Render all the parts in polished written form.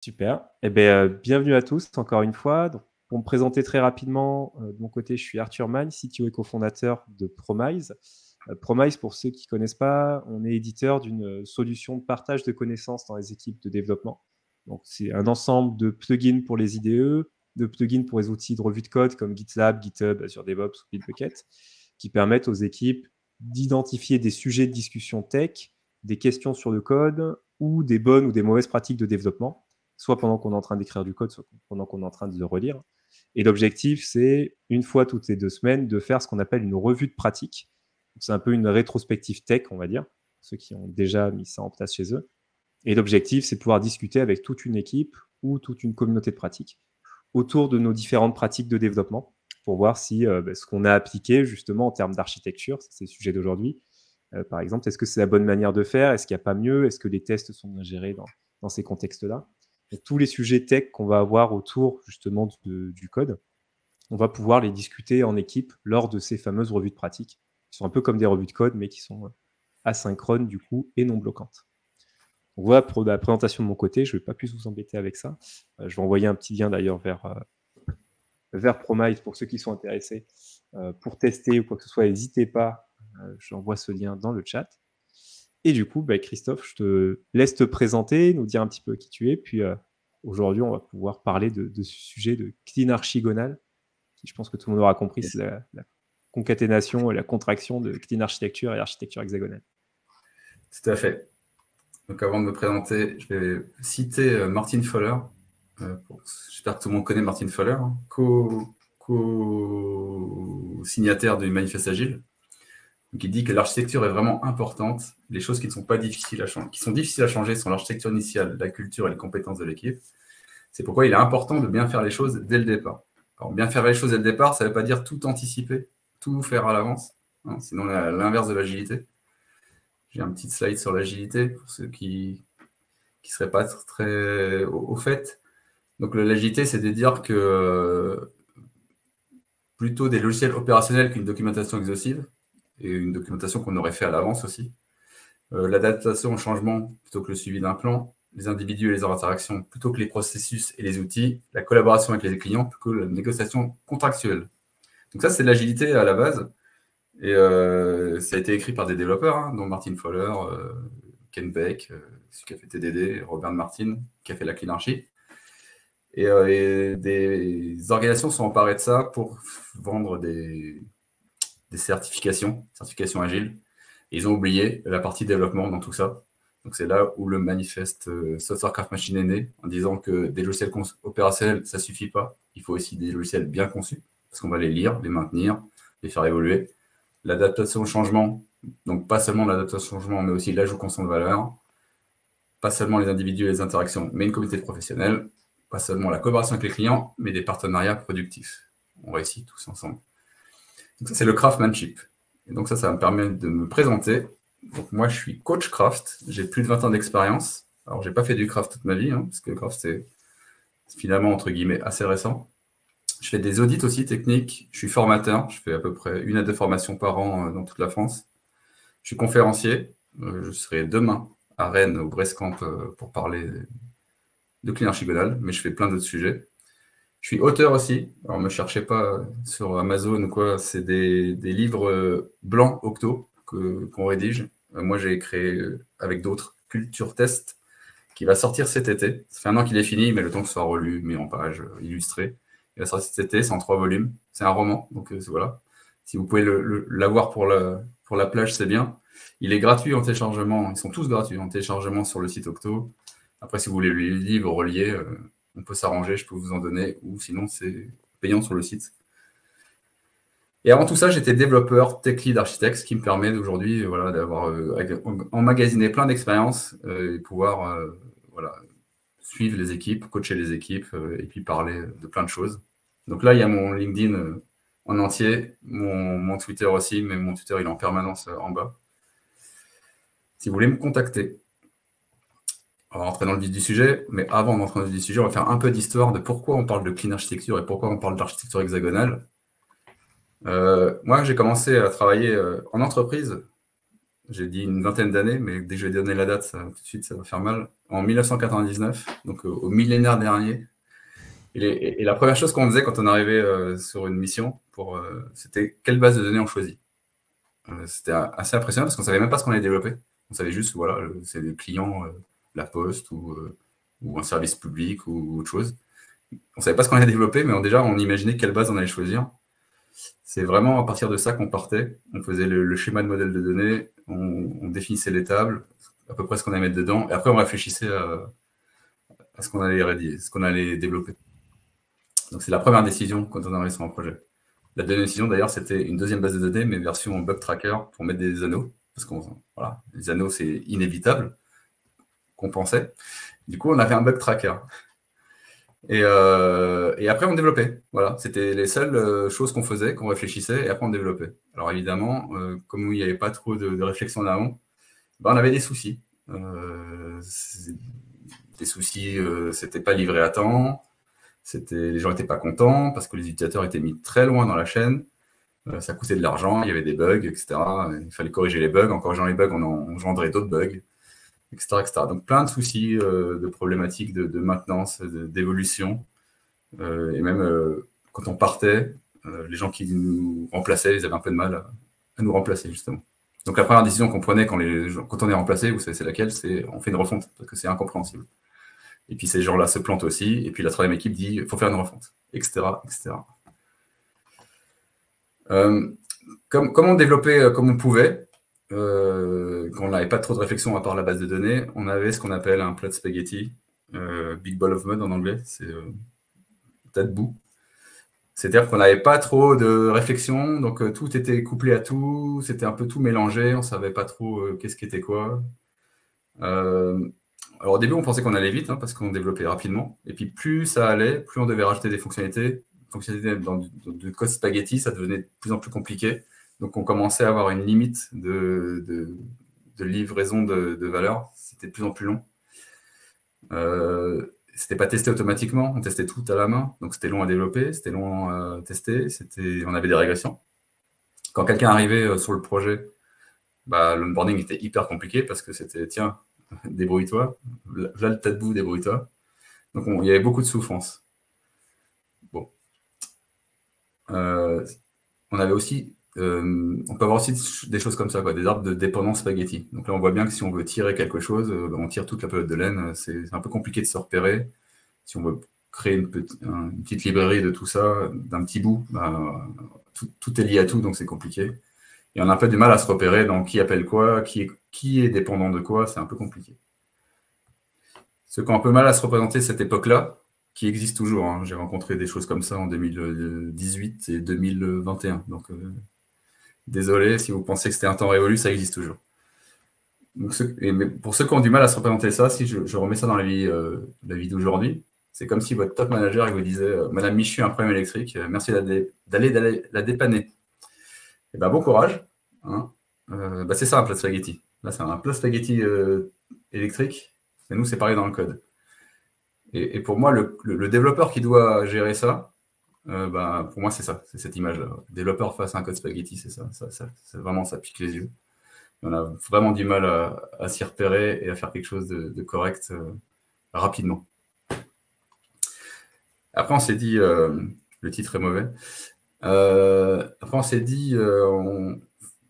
Super. Eh bien, bienvenue à tous encore une fois. Donc, pour me présenter très rapidement, de mon côté, je suis Arthur Magne, CTO et cofondateur de Promise. Promise, pour ceux qui ne connaissent pas, on est éditeur d'une solution de partage de connaissances dans les équipes de développement. Donc, c'est un ensemble de plugins pour les IDE, de plugins pour les outils de revue de code comme GitLab, GitHub, Azure DevOps ou Bitbucket, qui permettent aux équipes d'identifier des sujets de discussion tech, des questions sur le code ou des bonnes ou des mauvaises pratiques de développement, soit pendant qu'on est en train d'écrire du code, soit pendant qu'on est en train de le relire. Et l'objectif, c'est, une fois toutes les 2 semaines, de faire ce qu'on appelle une revue de pratique. C'est un peu une rétrospective tech, on va dire, ceux qui ont déjà mis ça en place chez eux. Et l'objectif, c'est de pouvoir discuter avec toute une équipe ou toute une communauté de pratique autour de nos différentes pratiques de développement pour voir si ce qu'on a appliqué justement en termes d'architecture, c'est le sujet d'aujourd'hui, par exemple, est-ce que c'est la bonne manière de faire? Est-ce qu'il n'y a pas mieux? Est-ce que les tests sont bien gérés dans ces contextes-là? Donc, tous les sujets tech qu'on va avoir autour justement du code, on va pouvoir les discuter en équipe lors de ces fameuses revues de pratique, qui sont un peu comme des revues de code, mais qui sont asynchrones du coup et non bloquantes. Donc voilà pour la présentation de mon côté, je ne vais pas plus vous embêter avec ça. Je vais envoyer un petit lien d'ailleurs vers Promise pour ceux qui sont intéressés pour tester ou quoi que ce soit, n'hésitez pas, j'envoie ce lien dans le chat. Et du coup, Christophe, je te laisse te présenter, nous dire un petit peu qui tu es, puis aujourd'hui, on va pouvoir parler de ce sujet de clean archigonal, qui je pense que tout le monde aura compris, c'est la concaténation et la contraction de clean architecture et architecture hexagonale. Tout à fait. Donc avant de me présenter, je vais citer Martin Fowler. J'espère que tout le monde connaît Martin Fowler, hein, co-signataire du Manifeste Agile, qui dit que l'architecture est vraiment importante. Les choses qui ne sont pas difficiles à changer, qui sont difficiles à changer, sont l'architecture initiale, la culture et les compétences de l'équipe. C'est pourquoi il est important de bien faire les choses dès le départ. Alors, bien faire les choses dès le départ, ça ne veut pas dire tout anticiper, tout faire à l'avance, hein, sinon l'inverse de l'agilité. J'ai un petit slide sur l'agilité pour ceux qui ne seraient pas très au fait. Donc l'agilité, c'est de dire que plutôt des logiciels opérationnels qu'une documentation exhaustive, et une documentation qu'on aurait fait à l'avance aussi. L'adaptation au changement plutôt que le suivi d'un plan, les individus et les interactions plutôt que les processus et les outils, la collaboration avec les clients plutôt que la négociation contractuelle. Donc ça, c'est de l'agilité à la base. Et ça a été écrit par des développeurs, hein, dont Martin Fowler, Ken Beck, celui qui a fait TDD, Robert Martin, qui a fait la Clean Archi. Et des organisations sont emparées de ça pour vendre des certifications agiles. Et ils ont oublié la partie développement dans tout ça. Donc c'est là où le manifeste Software Craft Machine est né, en disant que des logiciels opérationnels, ça ne suffit pas. Il faut aussi des logiciels bien conçus, parce qu'on va les lire, les maintenir, les faire évoluer. L'adaptation au changement, donc pas seulement l'adaptation au changement, mais aussi l'ajout constant de valeur. Pas seulement les individus et les interactions, mais une communauté de professionnels. Pas seulement la collaboration avec les clients, mais des partenariats productifs. On réussit tous ensemble. Donc ça, c'est le craftsmanship. Et donc ça me permet de me présenter. Donc moi, je suis coach craft. J'ai plus de 20 ans d'expérience. Alors, j'ai pas fait du craft toute ma vie, hein, parce que le craft, c'est finalement, entre guillemets, assez récent. Je fais des audits aussi techniques. Je suis formateur. Je fais à peu près 1 à 2 formations par an dans toute la France. Je suis conférencier. Je serai demain à Rennes, au Brescamp, pour parler de clean archigonal, mais je fais plein d'autres sujets. Je suis auteur aussi. Alors, ne me cherchez pas sur Amazon ou quoi. C'est des livres blancs Octo qu'on rédige. Moi, j'ai créé avec d'autres Culture Test qui va sortir cet été. Ça fait 1 an qu'il est fini, mais le temps que ce soit relu, mis en page, illustré. Il va sortir cet été, c'est en 3 volumes. C'est un roman, donc voilà. Si vous pouvez l'avoir pour la plage, c'est bien. Il est gratuit en téléchargement. Ils sont tous gratuits en téléchargement sur le site Octo. Après, si vous voulez le livre relié, on peut s'arranger, je peux vous en donner, ou sinon c'est payant sur le site. Et avant tout ça, j'étais développeur, tech lead architecte, ce qui me permet aujourd'hui voilà, d'avoir emmagasiné plein d'expériences et pouvoir voilà, suivre les équipes, coacher les équipes et puis parler de plein de choses. Donc là, il y a mon LinkedIn en entier, mon Twitter aussi, mais mon Twitter, il est en permanence en bas. Si vous voulez me contacter. On va rentrer dans le vif du sujet, mais avant d'entrer dans le vif du sujet, on va faire un peu d'histoire de pourquoi on parle de clean architecture et pourquoi on parle d'architecture hexagonale. Moi, j'ai commencé à travailler en entreprise. J'ai dit une vingtaine d'années, mais dès que je vais donner la date, tout de suite, ça va faire mal. en 1999, donc au millénaire dernier. Et la première chose qu'on faisait quand on arrivait sur une mission, c'était quelle base de données on choisit. C'était assez impressionnant parce qu'on ne savait même pas ce qu'on allait développer. On savait juste, voilà, c'est des clients, la poste ou un service public ou autre chose. On ne savait pas ce qu'on allait développer, mais déjà, on imaginait quelle base on allait choisir. C'est vraiment à partir de ça qu'on partait. On faisait le schéma de modèle de données, on définissait les tables, à peu près ce qu'on allait mettre dedans, et après, on réfléchissait à ce qu'on allait développer. Donc, c'est la première décision quand on arrive sur un projet. La deuxième décision, d'ailleurs, c'était une deuxième base de données, mais version bug tracker pour mettre des anneaux. Parce que voilà, les anneaux, c'est inévitable, qu'on pensait. Du coup, on avait un bug tracker. Et après, on développait. Voilà, c'était les seules choses qu'on faisait, qu'on réfléchissait, et après, on développait. Alors, évidemment, comme il n'y avait pas trop de réflexion en amont, on avait des soucis. Des soucis, c'était pas livré à temps. Les gens n'étaient pas contents parce que les utilisateurs étaient mis très loin dans la chaîne. Ça coûtait de l'argent, il y avait des bugs, etc. Il fallait corriger les bugs. En corrigeant les bugs, on engendrait d'autres bugs, etc., etc. Donc plein de soucis, de problématiques de maintenance, d'évolution. Et même quand on partait, les gens qui nous remplaçaient, ils avaient un peu de mal à nous remplacer, justement. Donc la première décision qu'on prenait quand on est remplacé, vous savez c'est laquelle, c'est on fait une refonte, parce que c'est incompréhensible. Et puis ces gens-là se plantent aussi, et puis la troisième équipe dit il faut faire une refonte, etc., etc. Comme on développait comme on pouvait, quand on n'avait pas trop de réflexion à part la base de données, on avait ce qu'on appelle un plat de spaghetti, big ball of mud en anglais, c'est tas de boue. C'est-à-dire qu'on n'avait pas trop de réflexion, donc tout était couplé à tout, c'était un peu tout mélangé, on ne savait pas trop qu'est-ce qui était quoi. Alors au début, on pensait qu'on allait vite, parce qu'on développait rapidement, et puis plus ça allait, plus on devait rajouter des fonctionnalités dans du code spaghetti, ça devenait de plus en plus compliqué. Donc, on commençait à avoir une limite de livraison de valeur. C'était de plus en plus long. C'était pas testé automatiquement. On testait tout à la main. Donc, c'était long à développer, c'était long à tester. On avait des régressions. Quand quelqu'un arrivait sur le projet, l'onboarding était hyper compliqué parce que c'était, tiens, débrouille-toi. Là, le tas de boue, débrouille-toi. Donc, il y avait beaucoup de souffrance. Bon. On avait aussi, on peut avoir aussi des choses comme ça, des arbres de dépendance spaghetti. Donc là, on voit bien que si on veut tirer quelque chose, on tire toute la pelote de laine. C'est un peu compliqué de se repérer. Si on veut créer une petite librairie de tout ça, d'un petit bout, tout est lié à tout, donc c'est compliqué. Et on a un peu du mal à se repérer dans qui appelle quoi, qui est dépendant de quoi, c'est un peu compliqué. Ceux qui ont un peu mal à se représenter cette époque-là, qui existe toujours. J'ai rencontré des choses comme ça en 2018 et 2021. Donc, désolé, si vous pensez que c'était un temps révolu, ça existe toujours. Donc, mais pour ceux qui ont du mal à se représenter ça, si je remets ça dans la vie d'aujourd'hui, c'est comme si votre top manager il vous disait Madame Michu a un problème électrique, merci d'aller la dépanner. Et bon courage. C'est ça un plat de spaghetti. Là, c'est un plat de spaghetti électrique. Et nous, c'est pareil dans le code. Et pour moi, le développeur qui doit gérer ça, pour moi, c'est ça, c'est cette image-là. Le développeur face à un code spaghetti, c'est ça. C'est vraiment, ça pique les yeux. On a vraiment du mal à s'y repérer et à faire quelque chose de correct rapidement. Après, on s'est dit, le titre est mauvais. Après, on s'est dit,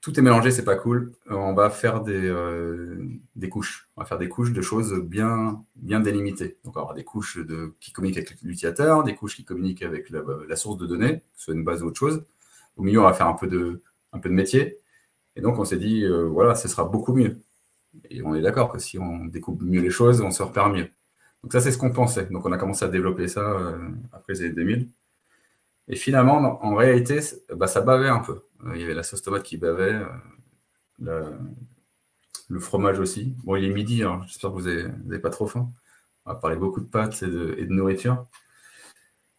tout est mélangé, c'est pas cool. On va faire des couches. On va faire des couches de choses bien délimitées. Donc, on va avoir des couches qui communiquent avec l'utilisateur, des couches qui communiquent avec la source de données, que ce soit une base ou autre chose. Au milieu, on va faire un peu de métier. Et donc, on s'est dit, voilà, ce sera beaucoup mieux. Et on est d'accord que si on découpe mieux les choses, on se repère mieux. Donc, ça, c'est ce qu'on pensait. Donc, on a commencé à développer ça après les années 2000. Et finalement, en réalité, ça bavait un peu. Il y avait la sauce tomate qui bavait, le fromage aussi. Bon, il est midi, alors j'espère que vous n'avez pas trop faim. On va parler beaucoup de pâtes et de nourriture.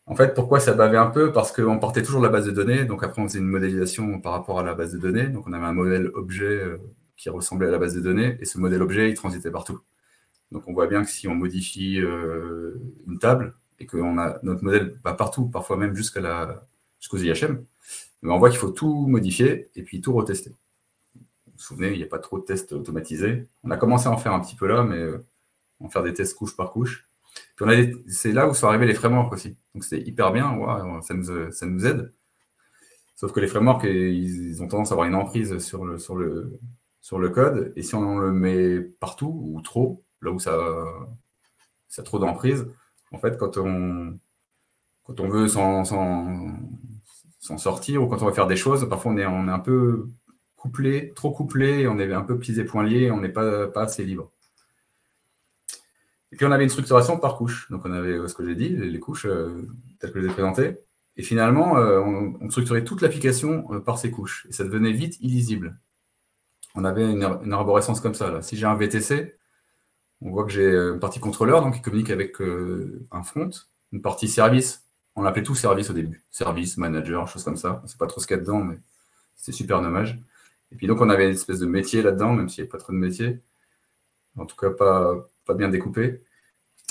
En fait, pourquoi ça bavait un peu? Parce qu'on partait toujours de la base de données. Donc après, on faisait une modélisation par rapport à la base de données. Donc on avait un modèle objet qui ressemblait à la base de données. Et ce modèle objet, il transitait partout. Donc on voit bien que si on modifie une table, et que notre modèle va partout, parfois même jusqu'aux IHM, on voit qu'il faut tout modifier et puis tout retester. Vous vous souvenez, il n'y a pas trop de tests automatisés. On a commencé à en faire un petit peu là, mais en faire des tests couche par couche. Puis c'est là où sont arrivés les frameworks aussi. Donc c'était hyper bien, ouais, ça nous aide. Sauf que les frameworks, ils ont tendance à avoir une emprise sur le code. Et si on le met partout ou trop, là où ça a trop d'emprise, en fait, quand on veut s'en sortir ou quand on veut faire des choses, parfois on est un peu couplé, trop couplé, on est un peu pieds et poings liés, on n'est pas assez libre. Et puis on avait une structuration par couche. Donc on avait ce que j'ai dit, les couches telles que je les ai présentées. Et finalement, on structurait toute l'application par ces couches. Et ça devenait vite illisible. On avait une arborescence comme ça. Là. Si j'ai un VTC, on voit que j'ai une partie contrôleur, donc qui communique avec un front, une partie service. On l'appelait tout service au début. Service, manager, choses comme ça. On ne sait pas trop ce qu'il y a dedans, mais c'est super dommage. Et puis donc on avait une espèce de métier là-dedans, même s'il n'y a pas trop de métier. En tout cas, pas bien découpé.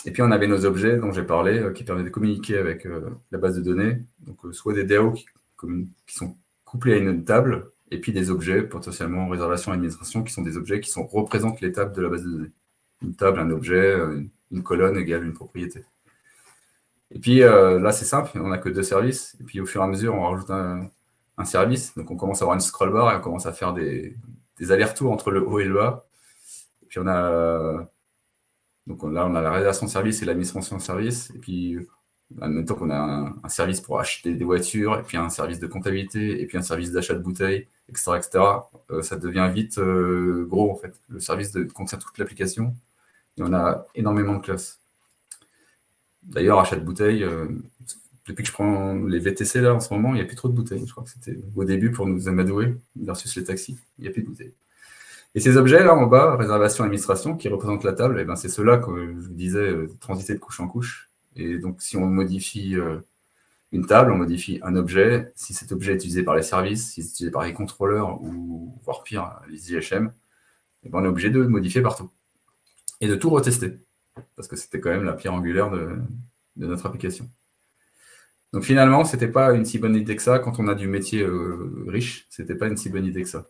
Et puis on avait nos objets dont j'ai parlé, qui permettent de communiquer avec la base de données. Donc soit des DAO qui sont couplés à une table, et puis des objets, potentiellement en réservation et administration, qui sont des objets qui représentent les tables de la base de données. Une table, un objet, une colonne égale une propriété. Et puis là, c'est simple, on n'a que 2 services. Et puis au fur et à mesure, on rajoute un service. Donc on commence à avoir une scroll bar et on commence à faire des allers-retours entre le haut et le bas. Et puis donc là, on a la réalisation de service et l'administration de service. Et puis, en même temps qu'on a un service pour acheter des voitures, et puis un service de comptabilité, et puis un service d'achat de bouteilles, etc., ça devient vite gros, en fait. Le service contient toute l'application, et on a énormément de classes. D'ailleurs, achat de bouteilles, depuis que je prends les VTC, là, en ce moment, il n'y a plus trop de bouteilles. Je crois que c'était au début pour nous amadouer, versus les taxis. Il n'y a plus de bouteilles. Et ces objets là en bas, réservation, administration, qui représentent la table, c'est ceux-là que je vous disais, transiter de couche en couche. Et donc, si on modifie une table, on modifie un objet. Si cet objet est utilisé par les services, si c'est utilisé par les contrôleurs ou voire pire, les IHM, on est obligé de le modifier partout. Et de tout retester. Parce que c'était quand même la pierre angulaire de notre application. Donc finalement, ce n'était pas une si bonne idée que ça. Quand on a du métier riche, ce n'était pas une si bonne idée que ça.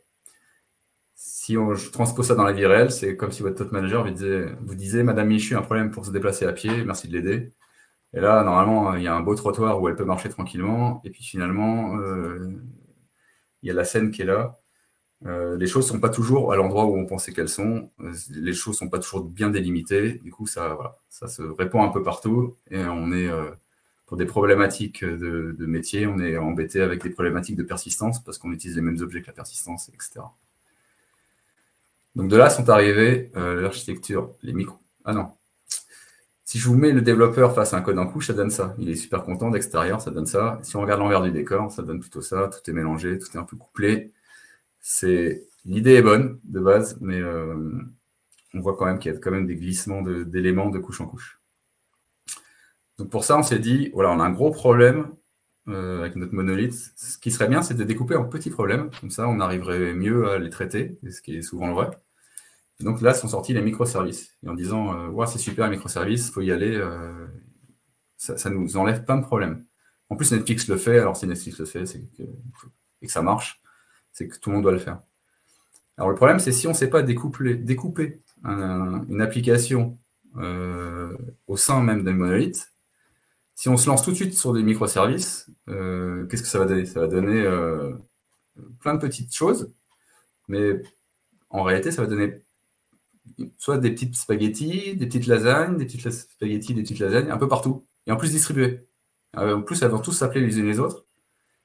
Si je transpose ça dans la vie réelle, c'est comme si votre top manager vous disait « Madame Michu a un problème pour se déplacer à pied, merci de l'aider ». Et là, normalement, il y a un beau trottoir où elle peut marcher tranquillement. Et puis finalement, il y a la scène qui est là. Les choses ne sont pas toujours à l'endroit où on pensait qu'elles sont. Les choses ne sont pas toujours bien délimitées. Du coup, ça se répand un peu partout. Et on est, pour des problématiques de métier, on est embêté avec des problématiques de persistance parce qu'on utilise les mêmes objets que la persistance, etc. Donc de là sont arrivées l'architecture, les micros. Ah non. Si je vous mets le développeur face à un code en couche, ça donne ça. Il est super content d'extérieur, ça donne ça. Si on regarde l'envers du décor, ça donne plutôt ça. Tout est mélangé, tout est un peu couplé. L'idée est bonne de base, mais on voit quand même qu'il y a quand même des glissements d'éléments de couche en couche. Donc pour ça, on s'est dit, voilà, on a un gros problème avec notre monolithe. Ce qui serait bien, c'est de découper en petits problèmes. Comme ça, on arriverait mieux à les traiter, ce qui est souvent vrai. Et donc là, sont sortis les microservices. Et en disant, ouais, c'est super, les microservices, il faut y aller. Ça nous enlève plein de problèmes. En plus, Netflix le fait. Alors si Netflix le fait et que ça marche, c'est que tout le monde doit le faire. Alors le problème, c'est si on ne sait pas découper une application au sein même d'un monolithe, si on se lance tout de suite sur des microservices, qu'est-ce que ça va donner? Ça va donner plein de petites choses, mais en réalité, ça va donner soit des petites spaghettis, des petites lasagnes, des petites spaghettis, des petites lasagnes, un peu partout, et en plus distribuées. En plus, elles vont tous s'appeler les unes les autres.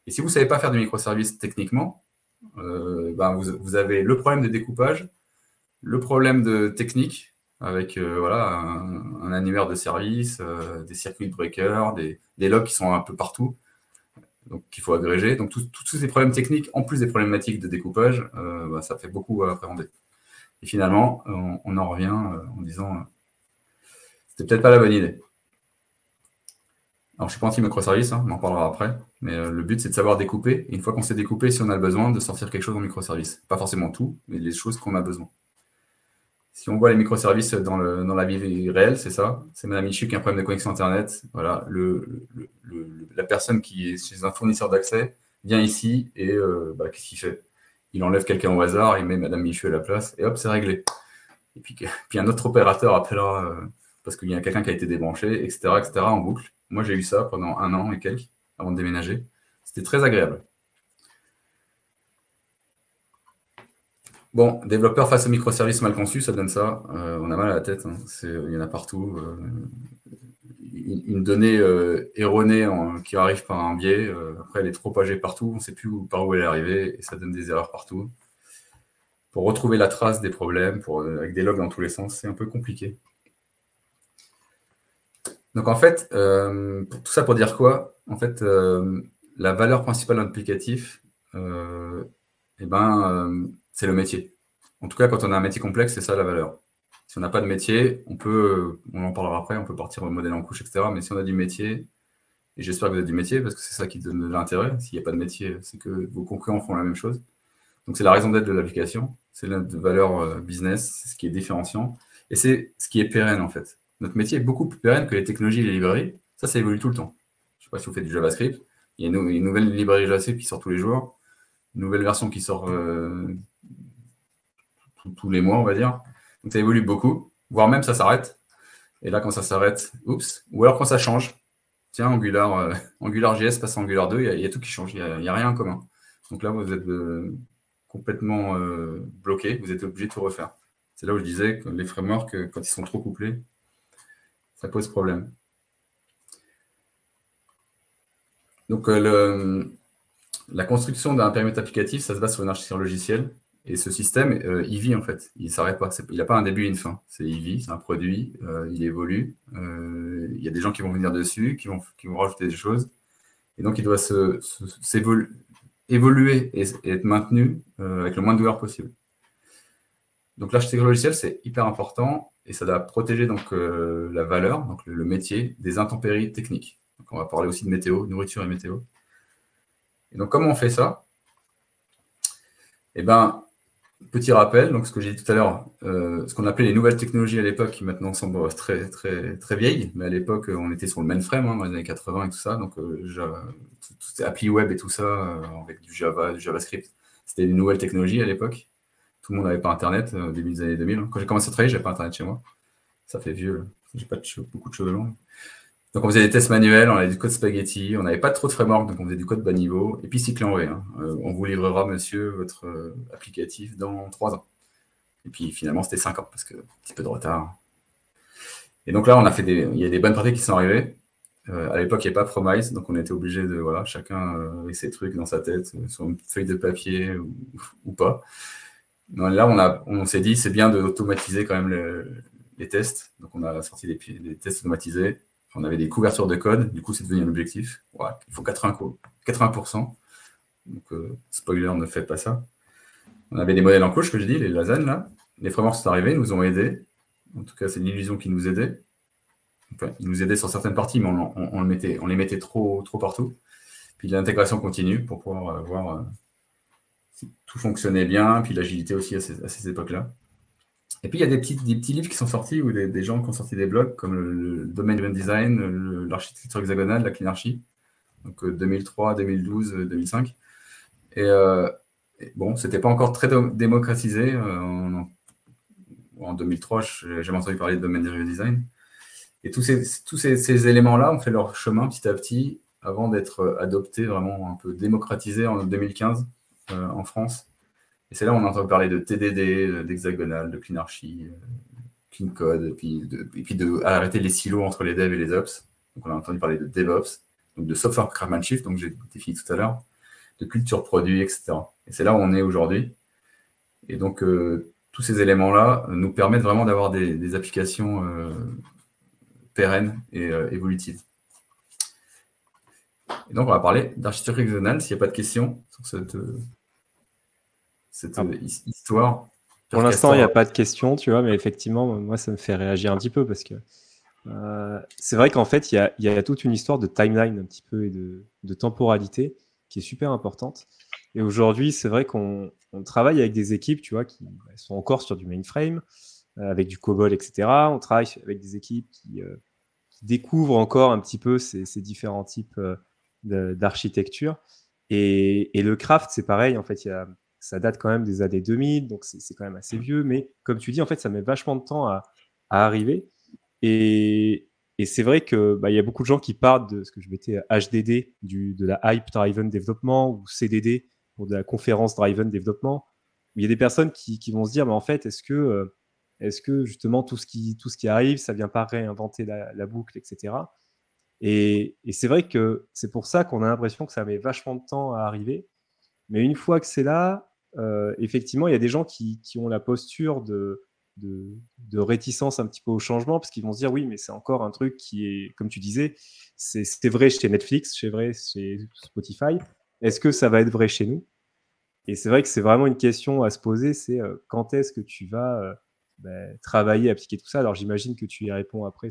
Et si vous ne savez pas faire de microservices techniquement, vous avez le problème de découpage, le problème de technique, avec voilà, un annuaire de service, des circuit breakers, des logs qui sont un peu partout, donc qu'il faut agréger. Donc tous ces problèmes techniques, en plus des problématiques de découpage, ça fait beaucoup à appréhender. Et finalement, on en revient en disant c'était peut-être pas la bonne idée. Alors, je ne suis pas anti-microservice, on en parlera après, mais le but, c'est de savoir découper. Et une fois qu'on sait découper, si on a le besoin, de sortir quelque chose en microservice. Pas forcément tout, mais les choses qu'on a besoin. Si on voit les microservices dans la vie réelle, c'est ça. C'est Madame Michu qui a un problème de connexion Internet. Voilà, la personne qui est chez un fournisseur d'accès vient ici et qu'est-ce qu'il fait? Il enlève quelqu'un au hasard, il met Madame Michu à la place et hop, c'est réglé. Et puis un autre opérateur appellera parce qu'il y a quelqu'un qui a été débranché, etc., en boucle. Moi, j'ai eu ça pendant 1 an et quelques avant de déménager. C'était très agréable. Bon, développeur face aux microservices mal conçus, ça donne ça. On a mal à la tête. Hein. Il y en a partout. Une donnée erronée qui arrive par un biais. Après, elle est trop âgée partout. On ne sait plus par où elle est arrivée et ça donne des erreurs partout. Pour retrouver la trace des problèmes, avec des logs dans tous les sens, c'est un peu compliqué. Donc en fait, tout ça pour dire quoi? En fait, la valeur principale d'un applicatif, c'est le métier. En tout cas, quand on a un métier complexe, c'est ça la valeur. Si on n'a pas de métier, on en parlera après, on peut partir au modèle en couche, etc. Mais si on a du métier, et j'espère que vous avez du métier, parce que c'est ça qui donne de l'intérêt. S'il n'y a pas de métier, c'est que vos concurrents font la même chose. Donc c'est la raison d'être de l'application, c'est la valeur business, c'est ce qui est différenciant, et c'est ce qui est pérenne en fait. Notre métier est beaucoup plus pérenne que les technologies et les librairies. Ça évolue tout le temps. Je ne sais pas si vous faites du JavaScript. Il y a une nouvelle librairie JavaScript qui sort tous les jours, une nouvelle version qui sort tous les mois, on va dire. Donc ça évolue beaucoup, voire même ça s'arrête. Et là, quand ça s'arrête, oups, ou alors quand ça change, tiens, AngularJS passe à Angular 2, il y a tout qui change, il n'y a rien en commun. Donc là, vous êtes complètement bloqué, vous êtes obligé de tout refaire. C'est là où je disais que les frameworks, quand ils sont trop couplés, ça pose problème. Donc la construction d'un périmètre applicatif, ça se base sur une architecture logicielle. Et ce système, il vit en fait, il ne s'arrête pas. Il n'a pas un début et une fin. Il vit, c'est un produit, il évolue. Il y a des gens qui vont venir dessus, qui vont rajouter des choses. Et donc, il doit évoluer et être maintenu avec le moins de douleur possible. Donc, l'architecture logicielle, c'est hyper important et ça doit protéger donc, la valeur, donc le métier, des intempéries techniques. Donc, on va parler aussi de météo, nourriture et météo. Et donc, comment on fait ça? Eh bien, petit rappel, donc ce que j'ai dit tout à l'heure, ce qu'on appelait les nouvelles technologies à l'époque, qui maintenant semblent très, très, très vieilles, mais à l'époque, on était sur le mainframe dans les années 80 et tout ça, donc tout ces appli web et tout ça, avec du Java, du JavaScript, c'était des nouvelles technologies à l'époque. Tout le monde n'avait pas Internet au début des années 2000. Quand j'ai commencé à travailler, je n'avais pas Internet chez moi. Ça fait vieux, j'ai pas beaucoup de cheveux longs. Donc, on faisait des tests manuels, on avait du code spaghetti, on n'avait pas trop de framework, donc on faisait du code bas niveau, et puis cycle en V. On vous livrera, monsieur, votre applicatif dans 3 ans. Et puis, finalement, c'était 5 ans, parce que un petit peu de retard. Et donc là, il y a des bonnes pratiques qui sont arrivées. À l'époque, il n'y avait pas Promise, donc on était obligé de, chacun avec ses trucs dans sa tête, sur une feuille de papier ou pas. Donc là, on s'est dit, c'est bien d'automatiser quand même les tests. Donc, on a sorti des tests automatisés. On avait des couvertures de code, du coup, c'est devenu un objectif. Ouais, il faut 80%. Donc, spoiler, ne faites pas ça. On avait des modèles en couche, que je dis, les lasagnes, là. Les frameworks sont arrivés, nous ont aidés. En tout cas, c'est l'illusion qui nous aidait. Enfin, ils nous aidaient sur certaines parties, mais on les mettait trop partout. Puis l'intégration continue pour pouvoir voir si tout fonctionnait bien, puis l'agilité aussi à ces époques-là. Et puis, il y a des petits livres qui sont sortis, ou des gens qui ont sorti des blogs, comme le Domain Driven Design, l'architecture hexagonale, la cleanarchy, donc 2003, 2012, 2005. Et bon, c'était pas encore très démocratisé. En 2003, j'ai jamais entendu parler de Domain Driven Design. Et tous ces éléments-là ont fait leur chemin petit à petit avant d'être adoptés, vraiment un peu démocratisés en 2015 en France. Et c'est là où on entend parler de TDD, d'hexagonal, de cleanarchy, clean code, et puis d'arrêter les silos entre les devs et les ops. Donc on a entendu parler de DevOps, donc de software craftsmanship, donc j'ai défini tout à l'heure, de culture produit, etc. Et c'est là où on est aujourd'hui. Et donc tous ces éléments-là nous permettent vraiment d'avoir des applications pérennes et évolutives. Et donc on va parler d'architecture hexagonale, s'il n'y a pas de questions sur cette histoire. Pour l'instant, il n'y a pas de questions, tu vois, mais effectivement, moi, ça me fait réagir un petit peu parce que c'est vrai qu'en fait, il y a toute une histoire de timeline un petit peu et de temporalité qui est super importante. Et aujourd'hui, c'est vrai qu'on travaille avec des équipes, tu vois, qui sont encore sur du mainframe, avec du COBOL, etc. On travaille avec des équipes qui découvrent encore un petit peu ces différents types d'architecture. Et le craft, c'est pareil, en fait, ça date quand même des années 2000, donc c'est quand même assez vieux. Mais comme tu dis, en fait, ça met vachement de temps à arriver. Et c'est vrai que y a beaucoup de gens qui parlent de ce que je mettais HDD, de la Hype Driven Development, ou CDD, pour de la Conférence Driven Development. Il y a des personnes qui vont se dire, mais en fait, est-ce que justement tout ce qui arrive, ça vient pas réinventer la boucle, etc. Et c'est vrai que c'est pour ça qu'on a l'impression que ça met vachement de temps à arriver. Mais une fois que c'est là, effectivement, il y a des gens qui ont la posture de réticence un petit peu au changement, parce qu'ils vont se dire, oui, mais c'est encore un truc qui est, comme tu disais, c'est vrai chez Netflix, c'est vrai chez Spotify. Est-ce que ça va être vrai chez nous? Et c'est vrai que c'est vraiment une question à se poser, c'est quand est-ce que tu vas travailler, appliquer tout ça. Alors j'imagine que tu y réponds après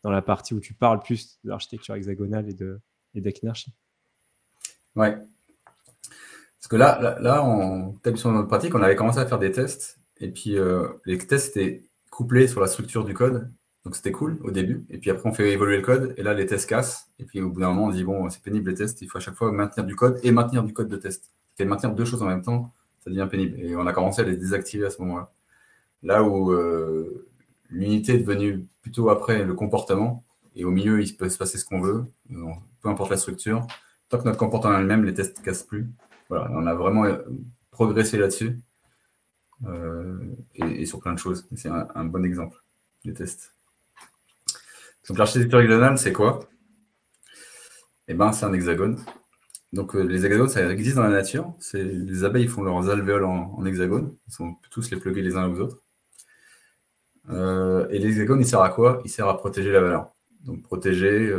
dans la partie où tu parles plus de l'architecture hexagonale et d'Equinarchy. Ouais. Parce que là, en établissant notre pratique, on avait commencé à faire des tests. Et puis, les tests étaient couplés sur la structure du code. Donc, c'était cool au début. Et puis après, on fait évoluer le code. Et là, les tests cassent. Et puis, au bout d'un moment, on dit, bon, c'est pénible les tests. Il faut à chaque fois maintenir du code et maintenir du code de test. Et maintenir deux choses en même temps, ça devient pénible. Et on a commencé à les désactiver à ce moment-là. Là où l'unité est devenue plutôt après le comportement. Et au milieu, il peut se passer ce qu'on veut. Peu importe la structure. Tant que notre comportement est le même, les tests ne cassent plus. Voilà, on a vraiment progressé là-dessus et sur plein de choses. C'est un bon exemple, les tests. Donc l'architecture hexagonale, c'est quoi? Eh ben, c'est un hexagone. Donc les hexagones, ça existe dans la nature. Les abeilles font leurs alvéoles en hexagone. Ils sont tous les plugués les uns aux autres. Et l'hexagone, il sert à quoi? Il sert à protéger la valeur. Donc protéger,